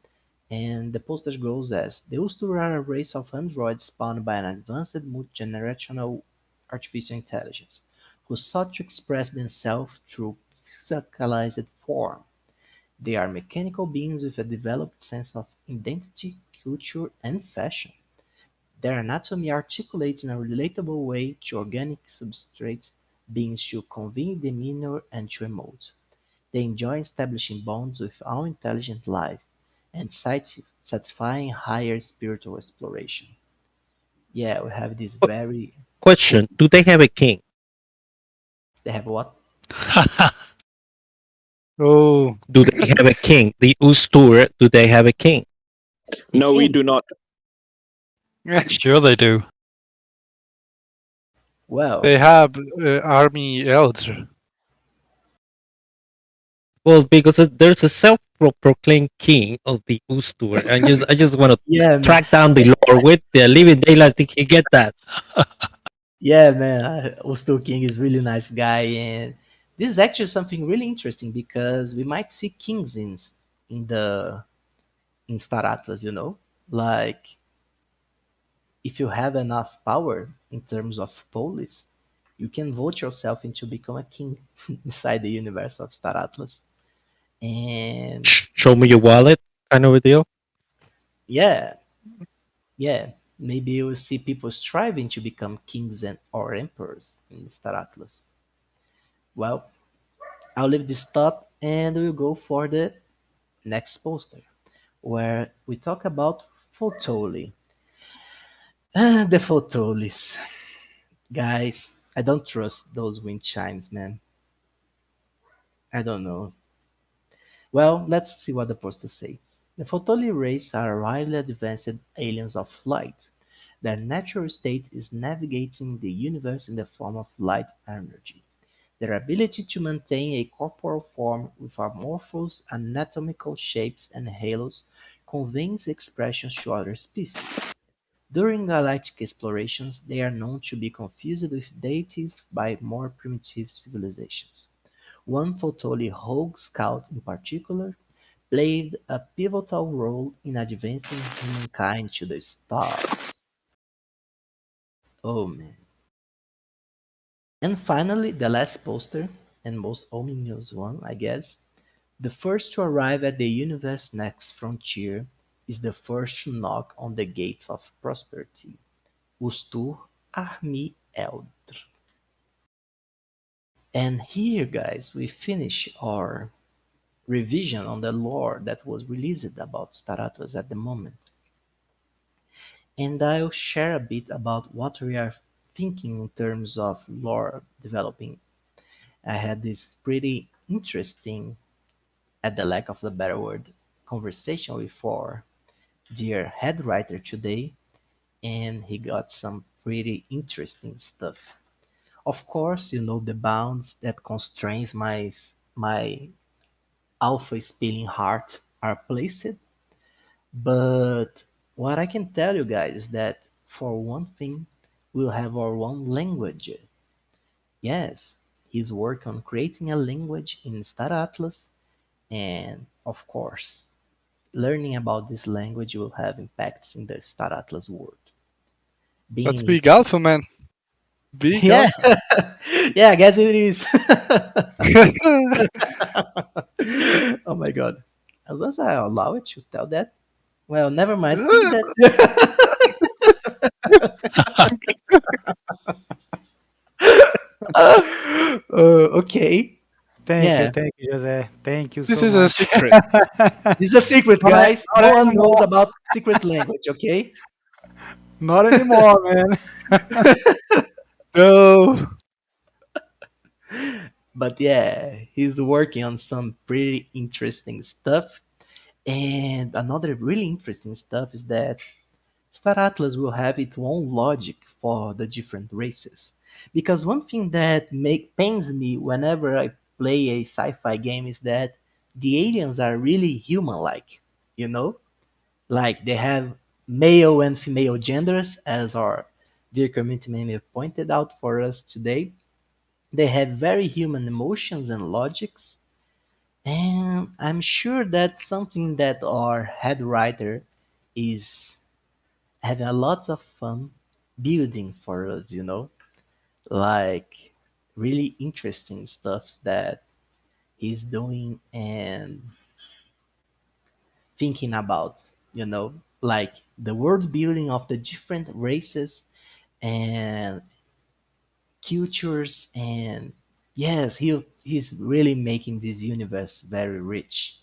And the poster goes as the Ustur are a race of androids spawned by an advanced multi-generational artificial intelligence, who sought to express themselves through physicalized form. They are mechanical beings with a developed sense of identity, culture, and fashion. Their anatomy articulates in a relatable way to organic substrate beings to convey demeanor and to emote. They enjoy establishing bonds with all intelligent life and satisfying higher spiritual exploration. Yeah, we have this very cool. Question: do they have a king? They have what? Oh, Do they have a king? The Ustur, do they have a king? A No, we king? do not. Sure they do. Well, they have army elder. Well, because there's a self-proclaimed king of the Ustur, and I just want to Yeah, man. track down the lore with the living daylights. Think he get that? Yeah, man. Osto King is really nice guy, and this is actually something really interesting because we might see kings in the in Star Atlas. Like if you have enough power in terms of police, you can vote yourself into become a king inside the universe of Star Atlas. And Show me your wallet, kind of a deal. yeah, yeah, maybe you will see people striving to become kings and or emperors in Star Atlas. Well, I'll leave this thought and we'll go for the next poster, where we talk about Photoli. The Photolis. Guys, I don't trust those wind chimes, man. I don't know. Well, let's see what the poster says. The Photoli race are highly advanced aliens of light. Their natural state is navigating the universe in the form of light energy. Their ability to maintain a corporeal form with amorphous anatomical shapes and halos conveys expressions to other species. During galactic explorations, they are known to be confused with deities by more primitive civilizations. One Photoli Rogue Scout in particular played a pivotal role in advancing humankind to the stars. Oh man. And finally, the last poster, and most ominous one, I guess. The first to arrive at the universe's next frontier is the first to knock on the gates of prosperity. Ustur Armi Eldr. And here, guys, we finish our revision on the lore that was released about Star Atlas at the moment. And I'll share a bit about what we are thinking in terms of lore developing. I had this pretty interesting, at the lack of the better word, conversation with our dear head writer today, and he got some pretty interesting stuff. Of course, the bounds that constrains my alpha spilling heart are placed, but what I can tell you guys is that for one thing, we'll have our own language. Yes, he's working on creating a language in Star Atlas, and of course, learning about this language will have impacts in the Star Atlas world. That's Being big it, alpha, man. Big yeah, alpha. yeah, I guess it is. Oh my god, was I allowed to tell that? Well, never mind. Think that. Okay, yeah. Thank you, Jose. Thank you This so is a much. secret. This is a secret, not, guys. not No one knows anymore. about secret language, okay? Not anymore, man. No. But yeah, he's working on some pretty interesting stuff. And another really interesting stuff is that Star Atlas will have its own logic for the different races. Because one thing that make pains me whenever I play a sci-fi game is that the aliens are really human-like, you know? Like they have male and female genders, as our dear community member pointed out for us today. They have very human emotions and logics, and I'm sure that's something that our head writer is having a lot of fun building for us. Like really interesting stuffs that he's doing and thinking about, like the world building of the different races and cultures. And yes, he's really making this universe very rich.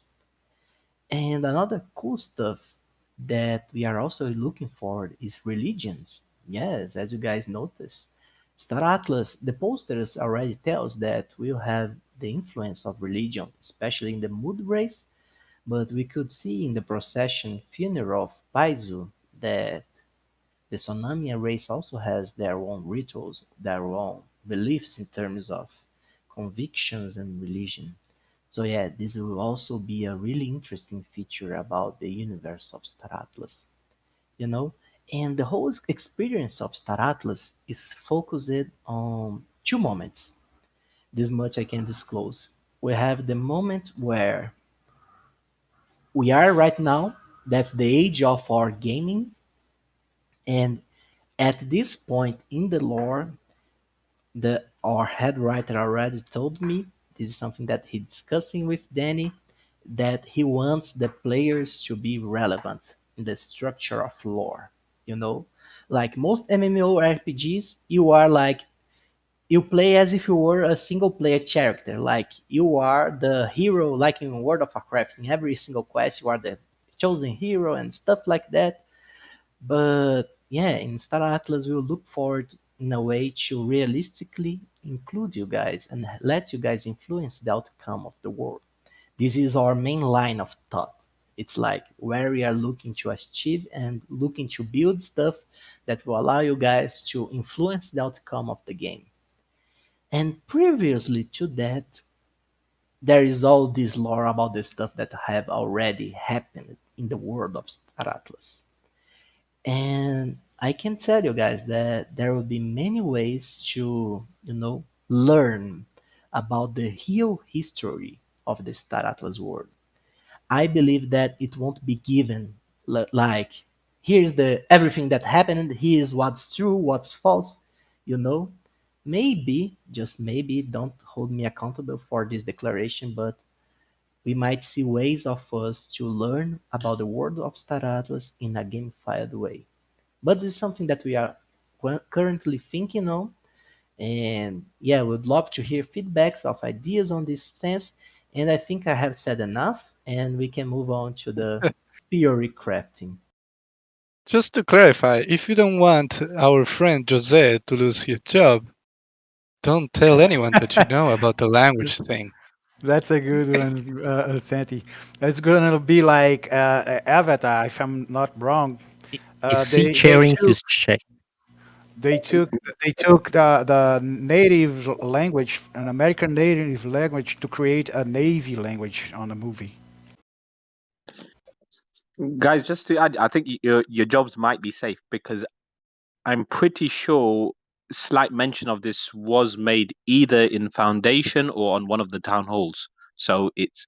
And another cool stuff that we are also looking for is religions. Yes, as you guys notice, Star Atlas, the posters already tells that we'll have the influence of religion, especially in the mood race, but we could see in the procession funeral of Paizu that the Sonamia race also has their own rituals, their own beliefs in terms of convictions and religion. So yeah, this will also be a really interesting feature about the universe of Star Atlas, you know. And the whole experience of Star Atlas is focused on two moments. This much I can disclose. We have the moment where we are right now. That's the age of our gaming, and at this point in the lore, the our head writer already told me, this is something that he's discussing with Danny, that he wants the players to be relevant in the structure of lore. You know, like most MMORPGs, you are like, you play as if you were a single player character. Like you are the hero, like in World of Warcraft. In every single quest, you are the chosen hero and stuff like that. But yeah, in Star Atlas, we'll look forward in a way to realistically include you guys and let you guys influence the outcome of the world. This is our main line of thought. It's like where we are looking to achieve and looking to build stuff that will allow you guys to influence the outcome of the game. And previously to that, there is all this lore about the stuff that have already happened in the world of Star Atlas. And I can tell you guys that there will be many ways to, learn about the real history of the Star Atlas world. I believe that it won't be given like, here's the everything that happened, here's what's true, what's false, you know. Maybe, just maybe, don't hold me accountable for this declaration, but we might see ways of us to learn about the world of Star Atlas in a gamified way. But this is something that we are currently thinking on. And yeah, we'd love to hear feedbacks of ideas on this stance. And I think I have said enough, and we can move on to the theory crafting. Just to clarify, if you don't want our friend Jose to lose his job, don't tell anyone that you know about the language thing. That's a good one, Santi. It's gonna be like Avatar, if I'm not wrong. Is he They sharing took his check? they took they took the native language, an American native language, to create a Navy language on the movie. Guys, just to add, I think your jobs might be safe because I'm pretty sure slight mention of this was made either in Foundation or on one of the town halls. So it's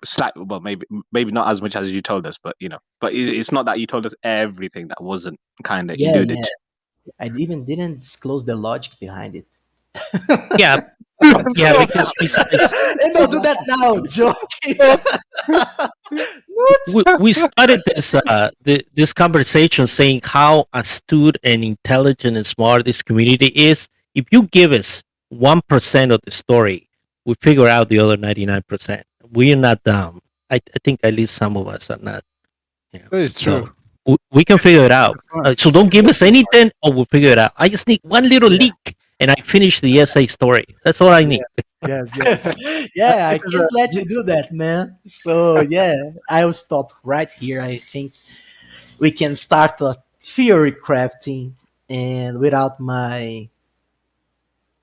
slight, well, maybe not as much as you told us, but but it's not that you told us everything that wasn't kind of Yeah, included. yeah. I even didn't disclose the logic behind it. Yeah, yeah. Because besides, And don't do that now, joking. we started this conversation saying how astute and intelligent and smart this community is. If you give us 1% of the story, we figure out the other 99%. We are not dumb. I think at least some of us are not. You know, That is so true. we can figure it out. Fun. So don't give us anything, or we'll figure it out. I just need one little Yeah, leak, and I finish the essay story. That's all I need. yes, yes. Yeah, I This is a can't let you do that, man. So yeah, I'll stop right here. I think we can start a theory crafting, and without my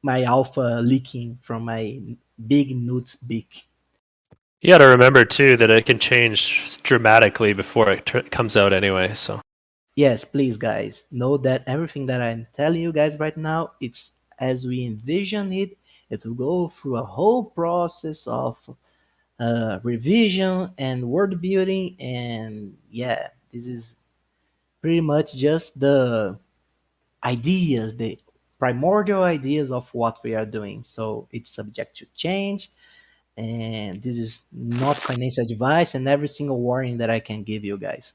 alpha leaking from my big newt beak. You got to remember too that it can change dramatically before it comes out anyway. So Yes, please, guys, know that everything that I'm telling you guys right now, it's as we envision it. It will go through a whole process of revision and word building, and yeah, this is pretty much just the ideas, the primordial ideas of what we are doing. So it's subject to change, and this is not financial advice, and every single warning that I can give you guys.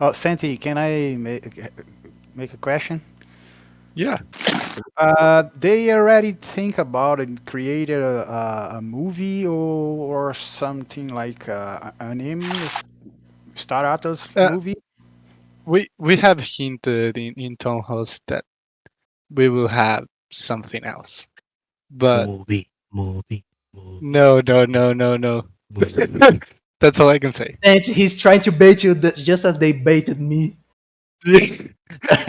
Oh, Santi, can I make a question? Yeah. They already think about and created a movie or something like anime, Star Atlas Uh, movie. we have hinted in Tom Host that we will have something else. But Movie, movie, movie, no. movie. That's all I can say. And he's trying to bait you just as they baited me. Yes.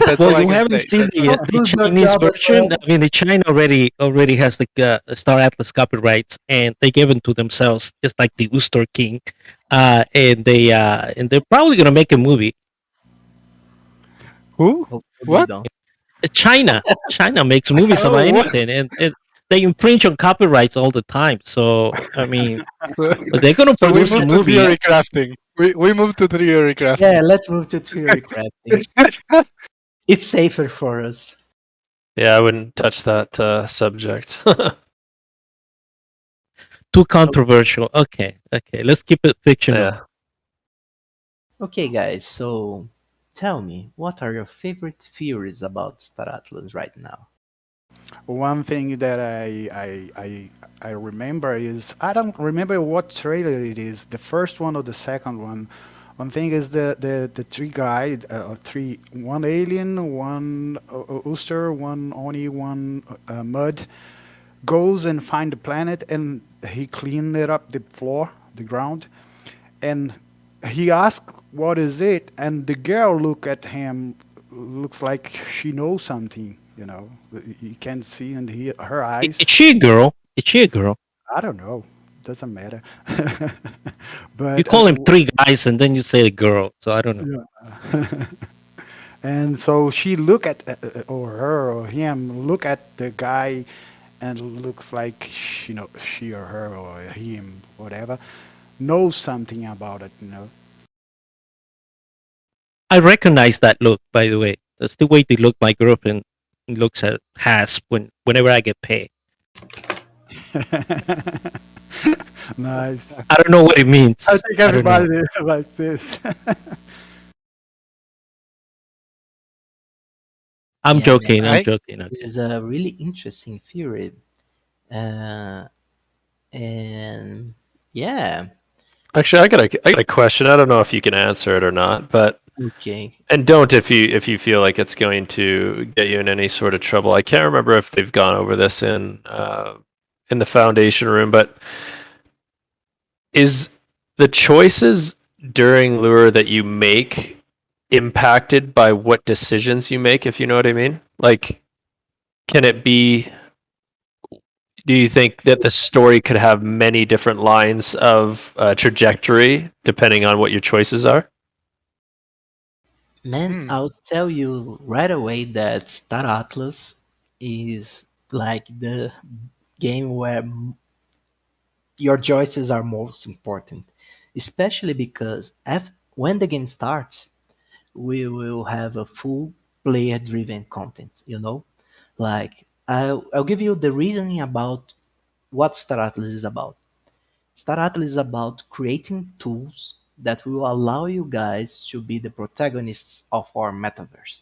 That's Well, all I you can haven't say. seen That's all. the Chinese version. I mean, the China already has like Star Atlas copyrights, and they gave them to themselves, just like the Ooster King. And they're probably gonna make a movie. Who? Hopefully they What? don't. China makes movies about Oh, what? anything, and they infringe on copyrights all the time. So I mean, So, but they're gonna so we produce a moved to movie. theory crafting. We moved to theory Yeah, crafting. let's move to theory crafting. It's safer for us. Yeah, I wouldn't touch that subject. Too controversial. Okay, let's keep it fictional. Yeah. Okay, guys, so tell me, what are your favorite theories about Star Atlas right now? One thing that I remember is I don't remember what trailer it is, the first one or the second one. One thing is the three guys, three, one alien, one Ooster, one Oni, one Mud, goes and find the planet and he clean it up the floor, the ground, and he asks what is it, and the girl look at him, looks like she knows something. You can see in her eyes. Is she a girl? Is she a girl? I don't know. Doesn't matter. You but call him three guys, and then you say a girl. So I don't know. yeah. And so she look at or her or him look at the guy, and looks like she or her or him, whatever, knows something about it. I recognize that look, by the way. That's the way they look my girlfriend looks at has whenever I get paid. Nice. I don't know what it means. I think I don't know. everybody is like this. I'm Yeah, man, joking. I'm I joking. this Okay. is a really interesting theory. Uh, and yeah, Actually, I got a question. I don't know if you can answer it or not, but okay. and don't if you feel like it's going to get you in any sort of trouble. I can't remember if they've gone over this in the foundation room, but is the choices during lure that you make impacted by what decisions you make, if you know what I mean? Like, can it be, do you think that the story could have many different lines of trajectory depending on what your choices are? Man, hmm. I'll tell you right away that Star Atlas is like the game where your choices are most important, especially because when the game starts, we will have a full player driven content. Like, I'll give you the reasoning about what Star Atlas is about. Star Atlas is about creating tools that will allow you guys to be the protagonists of our metaverse.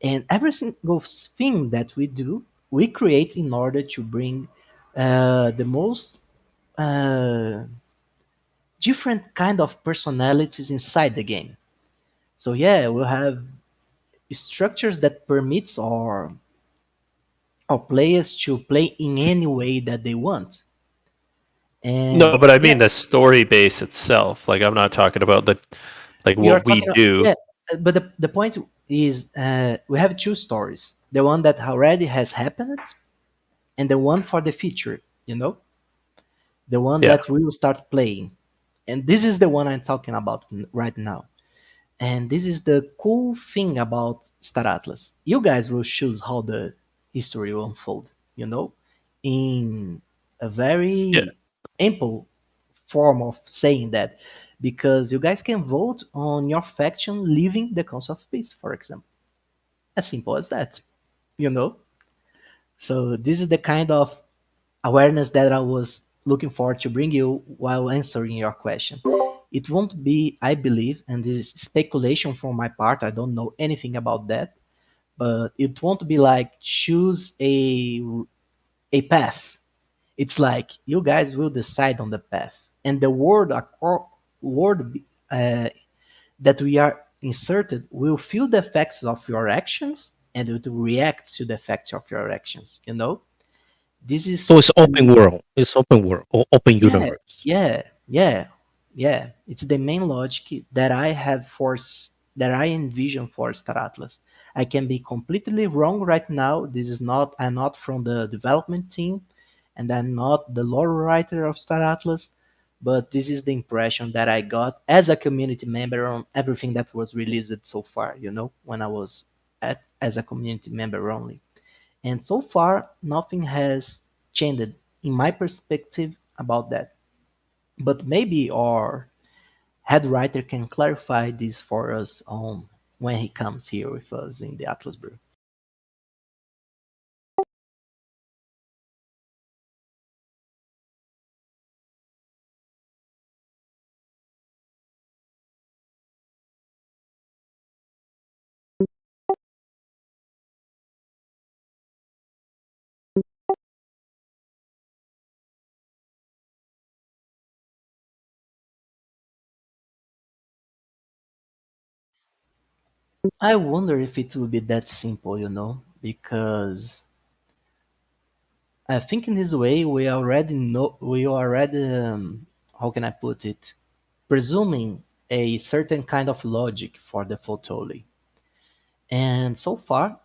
And every single thing that we do, we create in order to bring the most uh, different kind of personalities inside the game. So yeah, we'll have structures that permits our players to play in any way that they want. No, And but I yeah, mean the story base itself. Like I'm not talking about the like we are what we talking. do. Yeah, but the point is, we have two stories: the one that already has happened, and the one for the future. The one Yeah. that we will start playing. And this is the one I'm talking about right now. And this is the cool thing about Star Atlas. You guys will choose how the history will unfold, in a Yeah. very ample form of saying that, because you guys can vote on your faction leaving the Council of Peace, for example. As simple as that, you know? So this is the kind of awareness that I was looking forward to bring you while answering your question. It won't be, I believe, and this is speculation from my part, I don't know anything about that, but it won't be like choose a path. It's like you guys will decide on the path, and the word uh, that we are inserted will feel the effects of your actions, and it will react to the effects of your actions. This is So it's open world. It's open world or open yeah, universe. yeah, yeah, yeah. It's the main logic that I have that I envision for Star Atlas. I can be completely wrong right now. This is not I'm not from the development team, and I'm not the lore writer of Star Atlas, but this is the impression that I got as a community member on everything that was released so far. When I was as a community member only, and so far nothing has changed in my perspective about that. But maybe our head writer can clarify this for us on when he comes here with us in the Atlas Brew. I wonder if it will be that simple, because I think in this way we already know, how can I put it, presuming a certain kind of logic for the Fotoli. And so far,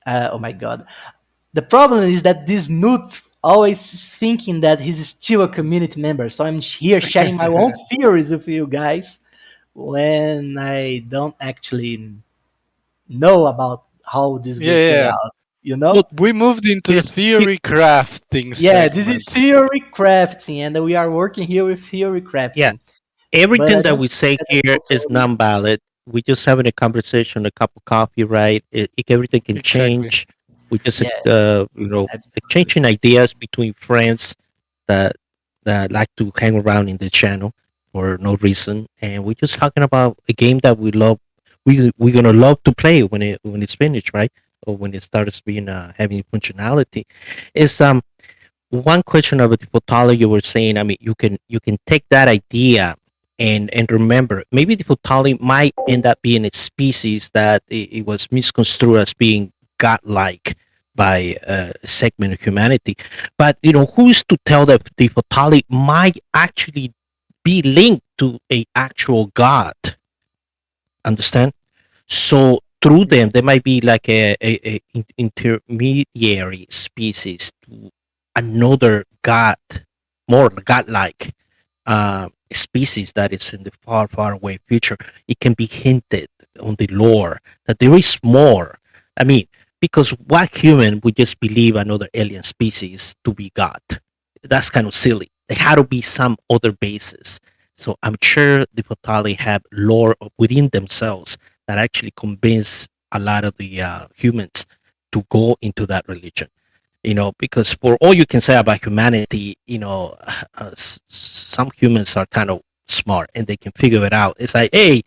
oh my god, the problem is that this Newt always is thinking that he's still a community member. So I'm here sharing my own theories with you guys when I don't actually know about how this Yeah, will play yeah. out. You Look, know? We moved into here's theory crafting Yeah, this is segment. theory crafting, and we are working here with theory yeah, crafting. But everything I that don't we think say that the here is Fotoli. non-valid. We're just having a conversation, a cup of coffee, right? Everything can Exactly. change. We just, Yeah, absolutely. exchanging ideas between friends that like to hang around in the channel for no reason, and we're just talking about a game that we love. We're gonna love to play when it's finished, right? Or when it starts being having functionality. Is one question about the photology you were saying. I mean, you can take that idea and remember maybe the photology might end up being a species that it was misconstrued as being godlike by a segment of humanity. But who's to tell that the photology might actually be linked to a actual god? Understand? So through them, there might be like a intermediary species to another god, more godlike species that is in the far, far away future. It can be hinted on the lore that there is more. I mean, because what human would just believe another alien species to be God? That's kind of silly. There had to be some other basis. So I'm sure the Potali have lore within themselves that actually convince a lot of the humans to go into that religion. Because for all you can say about humanity, some humans are kind of smart and they can figure it out. It's like, hey,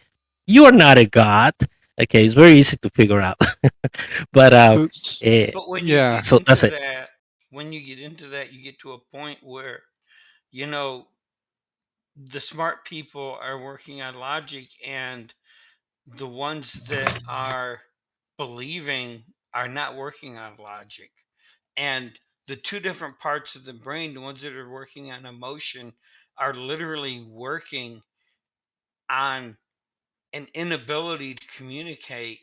you are not a god. Okay, it's very easy to figure out. But So, eh, But when you yeah. get so that's into it. that, you get to a point where, you know, the smart people are working on logic, and the ones that are believing are not working on logic. And the two different parts of the brain, the ones that are working on emotion, are literally working on an inability to communicate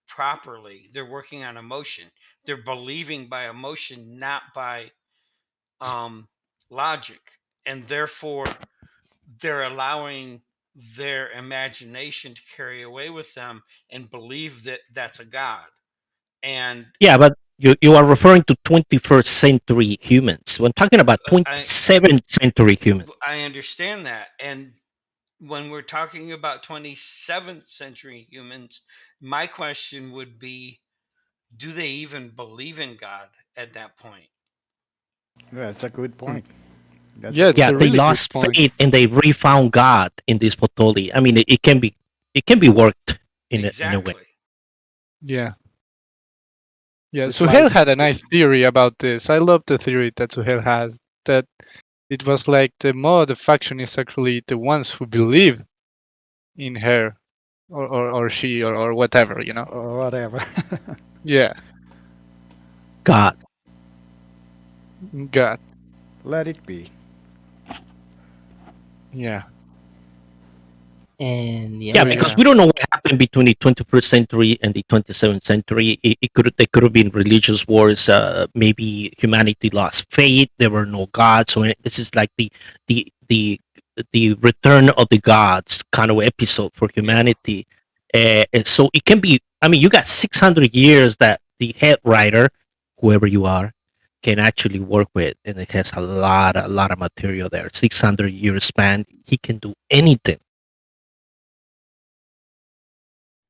properly. They're working on emotion. They're believing by emotion, not by um, logic. And therefore, they're allowing their imagination to carry away with them and believe that that's a god. And Yeah, but you are referring to 21st century humans. When talking about I 27th century humans. I understand that. And when we're talking about 27th century humans, my question would be, do they even believe in God at that point? That's a good Hmm. point. That's a Yeah, good it's Yeah, a they point. really good lost point. faith and they refound God in this Potoli. I mean, it can be worked in a way. Exactly. Yeah. Yeah, It's Suhail like had a nice theory about this. I love the theory that Suhail has, that it was like the mod faction is actually the ones who believe in her or she or whatever, you know? or whatever. Yeah, God. God. Let it be. Yeah. And Yeah, So yeah, because yeah. we don't know what happened between the 21st century and the 27th century. There could have been religious wars. Maybe humanity lost faith. There were no gods. So this is like the the the return of the gods kind of episode for Yeah. humanity. And so it can be. I mean, you got 600 years that the head writer, whoever you are, can actually work with, and it has a lot of material there. 600 years span. He can do anything.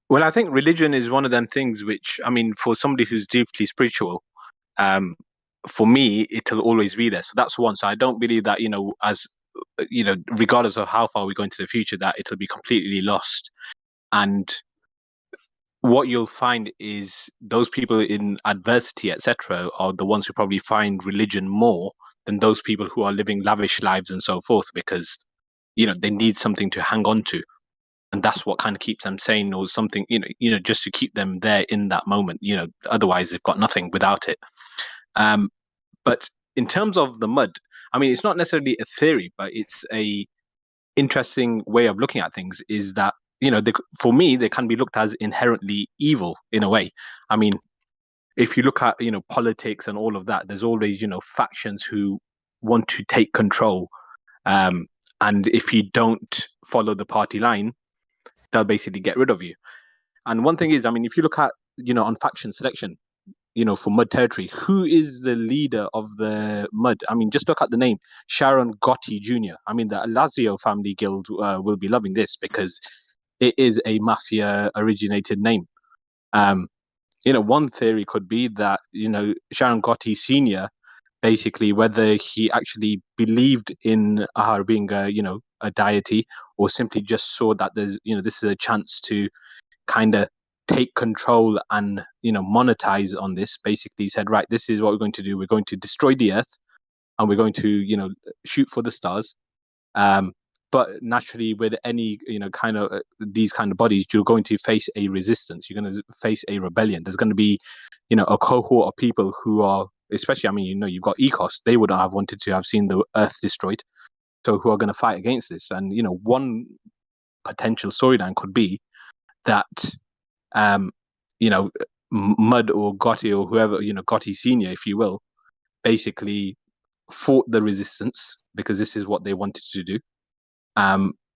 Well, I think religion is one of them things which, I mean, for somebody who's deeply spiritual, um, for me, it'll always be there. So that's one. So I don't believe that, as regardless of how far we go into the future, that it'll be completely lost. And what you'll find is those people in adversity, etc., are the ones who probably find religion more than those people who are living lavish lives and so forth, because they need something to hang on to, and that's what kind of keeps them sane, or something, just to keep them there in that moment. Otherwise they've got nothing without it. Um, but in terms of the mud, I mean, it's not necessarily a theory, but it's a interesting way of looking at things. Is that for me, they can be looked as inherently evil in a way. I mean, if you look at politics and all of that, there's always factions who want to take control, um, and if you don't follow the party line, they'll basically get rid of you. And one thing is, I mean, if you look at on faction selection, for Mud territory, who is the leader of the Mud? I mean, just look at the name, Sharon Gotti Jr. I mean, the Lazio family guild will be loving this because it is a mafia originated name. One theory could be that Sharon Gotti Sr., basically, whether he actually believed in her being a deity, or simply just saw that there's this is a chance to kind of take control and monetize on this. Basically said, right, this is what we're going to do. We're going to destroy the earth, and we're going to shoot for the stars. But naturally, with any kind of these kind of bodies, you're going to face a resistance. You're going to face a rebellion. There's going to be a cohort of people who are, especially, I mean, you've got Ecos. They would have wanted to have seen the earth destroyed, so who are going to fight against this. And one potential storyline could be that um, Mud or Gotti, or whoever, Gotti Senior, if you will, basically fought the resistance because this is what they wanted to do.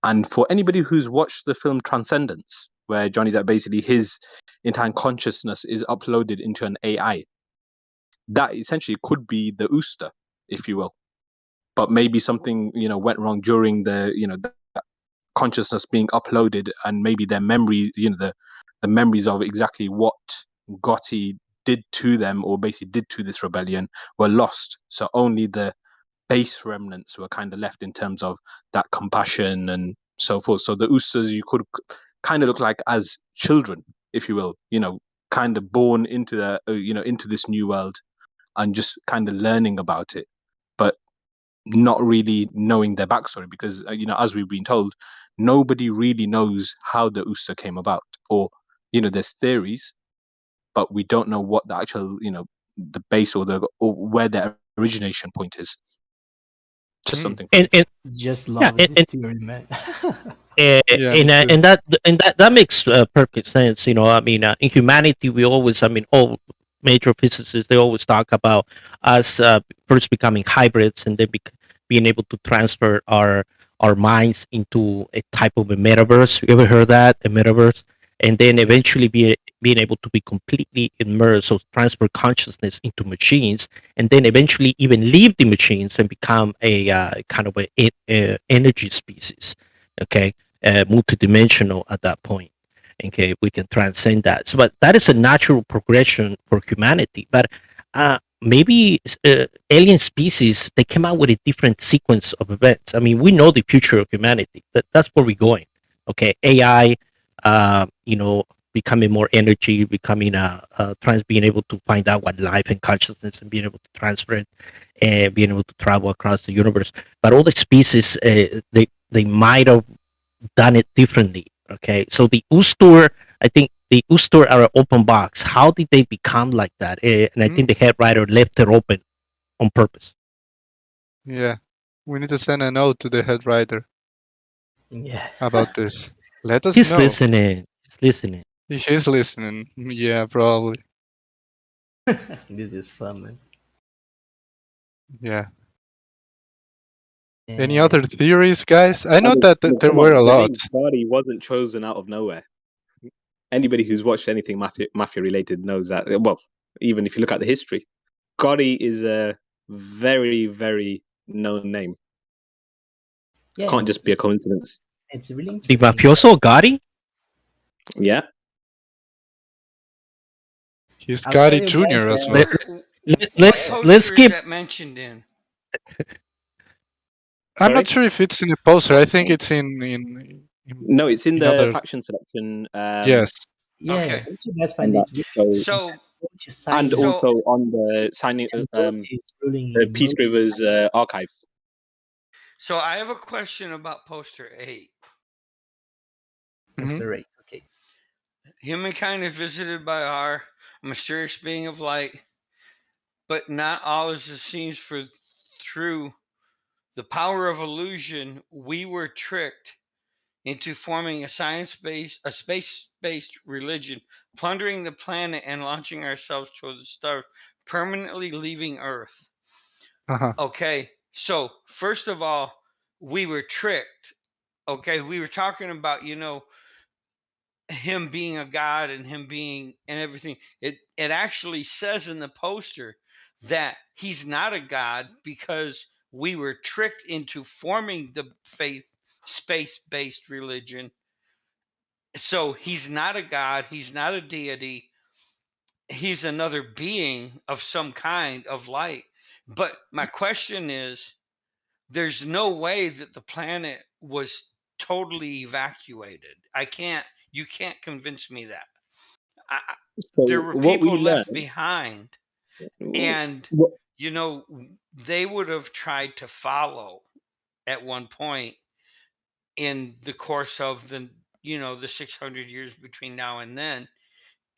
And for anybody who's watched the film Transcendence, where Johnny Depp, basically his entire consciousness is uploaded into an AI, that essentially could be the Ooster, if you will. But maybe something went wrong during the consciousness being uploaded, and maybe their memories, the memories of exactly what Gotti did to them, or basically did to this rebellion, were lost. So only the base remnants were kind of left in terms of that compassion and so forth. So the Oosters, you could kind of look like as children, if you will, kind of born into the into this new world, and just kind of learning about it, but not really knowing their backstory, because as we've been told, nobody really knows how the Ooster came about, or there's theories, but we don't know what the actual the base, or where their origination point is. Just something for And, me. and just yeah, love this theory, man. Yeah, me too. and that makes perfect sense. I mean, in humanity, we always, I mean, all major physicists, they always talk about us first becoming hybrids, and then being able to transfer our minds into a type of a metaverse. You ever heard that, a metaverse? And then eventually being able to be completely immersed, so transfer consciousness into machines, and then eventually even leave the machines and become a kind of a energy species. Okay, multidimensional at that point. Okay, we can transcend that. So, but that is a natural progression for humanity. But maybe alien species, they came out with a different sequence of events. I mean, we know the future of humanity. That's where we're going. Okay, AI, becoming more energy, becoming being able to find out what life and consciousness, and being able to transfer it, and being able to travel across the universe. But all the species, they might have done it differently. Okay, so the Ustur, I think the Ustur are an open box. How did they become like that? And I think the head writer left it open on purpose. Yeah, we need to send a note to the head writer Yeah. about this. Let us He's know. listening. He's listening. He's listening. Yeah, probably. This is fun, man. Yeah. Any And other theories, guys? I know that there Come were on, a the lot. name Gotti wasn't chosen out of nowhere. Anybody who's watched anything mafia related knows that. Well, even if you look at the history, Gotti is a very, very known name. yeah, Can't just be a coincidence. it's really The interesting. mafioso Gotti? Yeah. He's I'll tell Gotti you guys Jr. as well. that What Let's poster is skip. that mentioned in? I'm Sorry? not sure if it's in the poster. I think it's in No, it's in the other. faction selection. Yes. yeah, Okay. once you guys On find that. it really So, interesting So that Roach is and signing so also on the signing, and Roach is ruling the in Peace Murder. Rivers archive. so I have a question about poster 8. Hmm. Poster Rate. Okay. Humankind is visited by our mysterious being of light, but not all is it seems, for through the power of illusion we were tricked into forming a space-based religion, plundering the planet and launching ourselves toward the stars, permanently leaving Earth. Uh-huh. Okay, so first of all, we were tricked. Okay, we were talking about, him being a god and him being and everything. It actually says in the poster that he's not a god because we were tricked into forming the faith space-based religion. So he's not a god, he's not a deity, he's another being of some kind of light. But my question is, there's no way that the planet was totally evacuated. You can't convince me that. I, there So were what we people left learned, behind, and what, you know they would have tried to follow at one point in the course of the 600 years between now and then,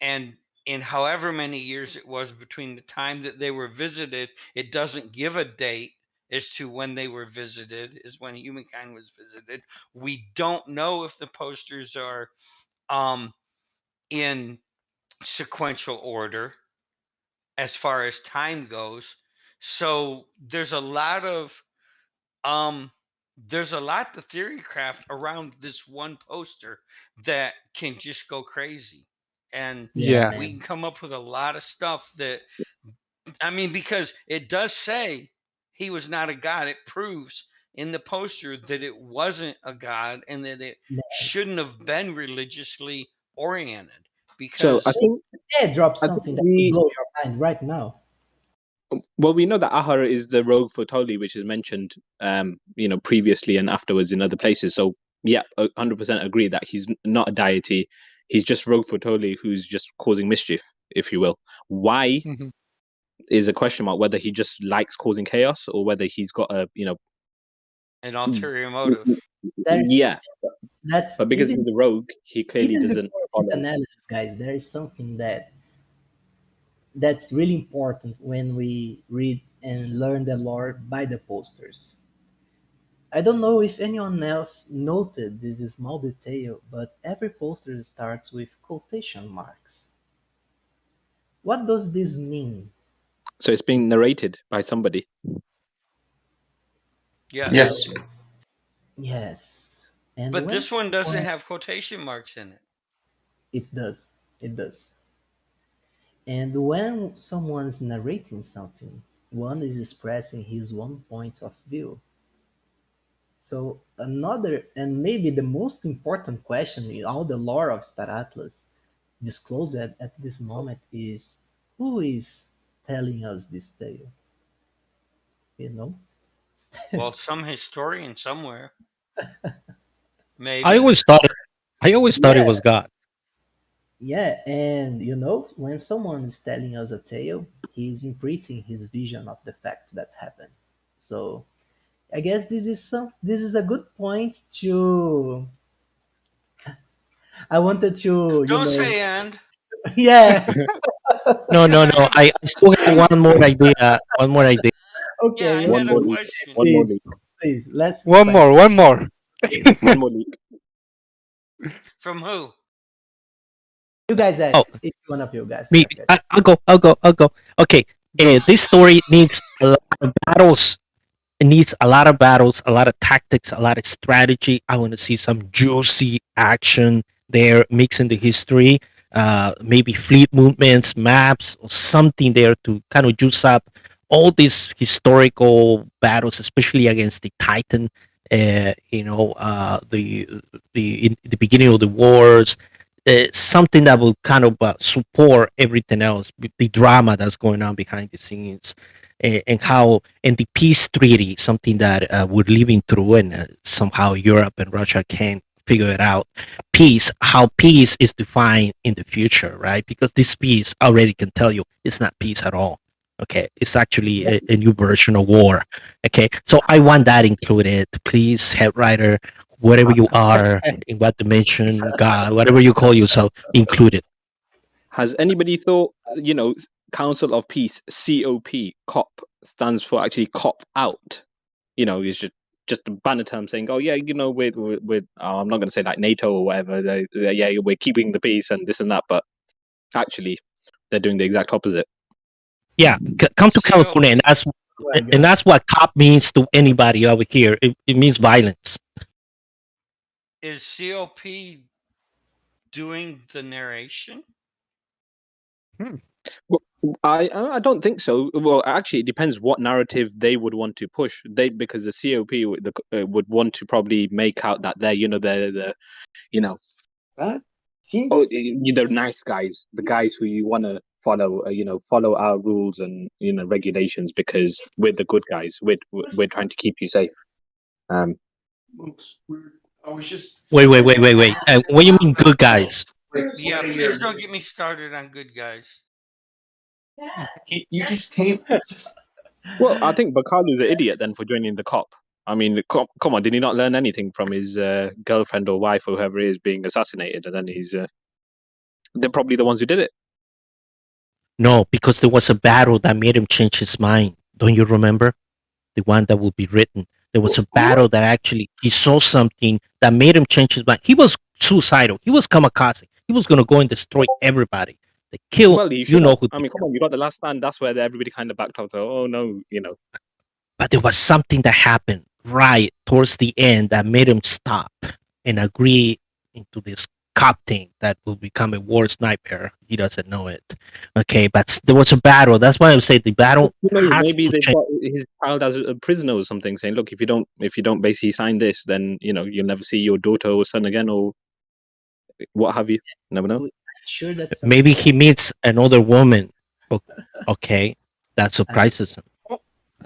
and in however many years it was between the time that they were visited. It doesn't give a date as to when they were visited, is when humankind was visited. We don't know if the posters are in sequential order as far as time goes. So um there's a lot to theory craft around this one poster that can just go crazy. And Yeah, Yeah. we man. can come up with a lot of stuff that, I mean, because it does say he was not a god. It proves in the poster that it wasn't a god and that it Man. shouldn't have been religiously oriented, so because Yeah, drop I think something that will blow your mind right now. we know that Ahara is the rogue for Toli, which is mentioned, previously and afterwards in other places. So yeah, 100% agree that he's not a deity. He's just rogue for Toli, who's just causing mischief, if you will. Why Hmm. is a question mark. Whether he just likes causing chaos or whether he's got an ulterior motive. There is yeah. that's But because he's a rogue, he clearly even doesn't before this follow. analysis, guys. There is something that's really important when we read and learn the lore by the posters. I don't know if anyone else noted this small detail, but every poster starts with quotation marks. What does this mean? So it's being narrated by somebody. Yes. Yes. Yes. And But when this one doesn't someone, have quotation marks in it. it does. It does. And when someone's narrating something, one is expressing his own point of view. So another and maybe the most important question in all the lore of Star Atlas disclosed at this moment is who is telling us this tale? You know? Well, some historian somewhere, I maybe. always thought it Yeah, was God. yeah, and when someone is telling us a tale, he's imprinting his vision of the facts that happen. So I guess this is a good point to I wanted to, Don't say and. yeah. No, Because no, no. I still got one more idea. One more idea. yeah, I Okay, One had a more okay. leak. question. One more Please, leak. please, let's One expand. more. One more. Okay. One more leak. From who? You guys Oh, ask if one of you guys me. start it. I'll go. I'll go. Okay. Go. This story needs a lot of battles. It needs a lot of battles, a lot of tactics, a lot of strategy. I want to see some juicy action there, mixing the history, maybe fleet movements, maps, or something there to kind of juice up all these historical battles, especially against the Titan. In the beginning of the wars, something that will kind of support everything else, the drama that's going on behind the scenes, and how and the peace treaty, something that we're living through, and somehow Europe and Russia can't figure it out. Peace, how peace is defined in the future, right? Because this peace already can tell you it's not peace at all. Okay, it's actually a new version of war. Okay, so I want that included. Please, head writer, whatever you are, in what dimension, God, whatever you call yourself, include it. Has anybody thought, Council of Peace, COP, COP stands for actually cop out? It's just a banner term saying, oh yeah, I'm not going to say like NATO or whatever. Yeah, we're keeping the peace and this and that, but actually, they're doing the exact opposite. Yeah, come to So California and that's what cop means to anybody over here. It means violence. is COP doing the narration? Well, I don't think so. Well, actually, it depends what narrative they would want to push. Because the COP would want to probably make out that they're the you know they're nice guys, the guys who you want to follow, follow our rules and regulations because we're the good guys. We're trying to keep you safe. Wait. What do you mean, good guys? Yeah, please don't get me started on good guys. Well, I think Bakalu's an idiot then for joining the cop. I mean, come on, did he not learn anything from his girlfriend or wife or whoever it is being assassinated? And then they're probably the ones who did it. No, because there was a battle that made him change his mind. Don't you remember? The one that will be written. There was a battle that actually he saw something that made him change his mind. He was suicidal. He was kamikaze. He was going to go and destroy everybody. They killed, Well, he you should know have. who I they mean, come killed. on, you got the last stand. That's where everybody kind of backed off. Oh no, But there was something that happened right towards the end that made him stop and agree into this cop thing that will become a worst nightmare. He doesn't know it. Okay, but there was a battle. That's why I'm saying the battle Who knows? has Maybe to they've change. got his child as a prisoner or something, saying, "Look, if you don't basically sign this, then you'll never see your daughter or son again, or what have you. Never know." Sure, that's Maybe something he meets another woman. Okay, that I, surprises him.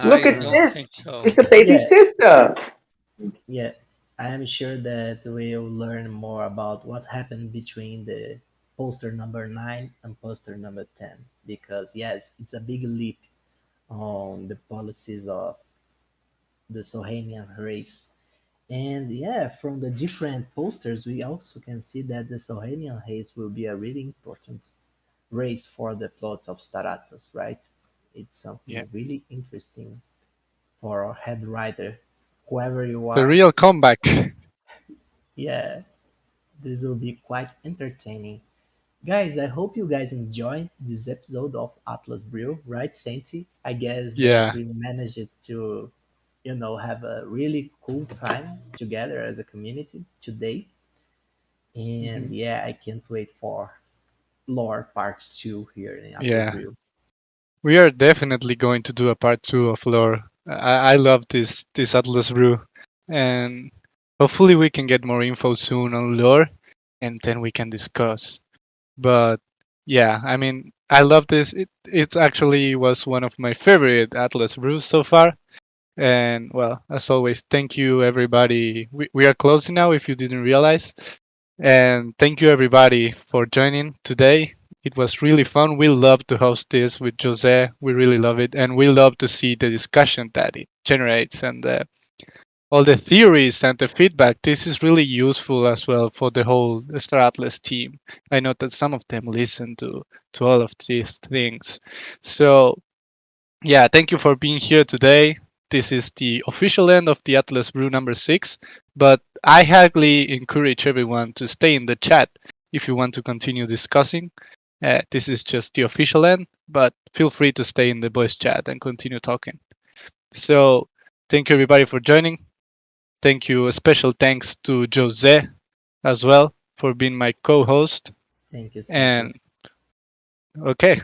Look I at don't this. think so. It's a baby yeah, sister. yeah. I am sure that we'll learn more about what happened between the poster number 9 and poster number 10 because yes, it's a big leap on the policies of the Sohanian race. And yeah, from the different posters, we also can see that the Sohanian race will be a really important race for the plots of Staratos, right? It's Yeah. something really interesting for our head writer, whoever you The are. real comeback. Yeah, this will be quite entertaining. Guys, I hope you guys enjoyed this episode of Atlas Brew, right, Santi? I guess that Yeah. we managed to, have a really cool time together as a community today. And Mhm. yeah, I can't wait for lore part 2 here in Atlas Yeah. Brew. We are definitely going to do a part two of lore. I love this Atlas Brew, and hopefully we can get more info soon on lore, and then we can discuss. But yeah, I mean, I love this. It actually was one of my favorite Atlas brews so far. And well, as always, thank you everybody. We are closing now if you didn't realize. And thank you everybody for joining today. It was really fun. We love to host this with Jose. We really love it. And we love to see the discussion that it generates and all the theories and the feedback. This is really useful as well for the whole Star Atlas team. I know that some of them listen to all of these things. So yeah, thank you for being here today. this is the official end of the Atlas Brew number 6, but I highly encourage everyone to stay in the chat if you want to continue discussing. This is just the official end, but feel free to stay in the voice chat and continue talking. So thank you everybody for joining. Thank you. A special thanks to Jose as well for being my co-host. Thank you, Cynthia. And okay,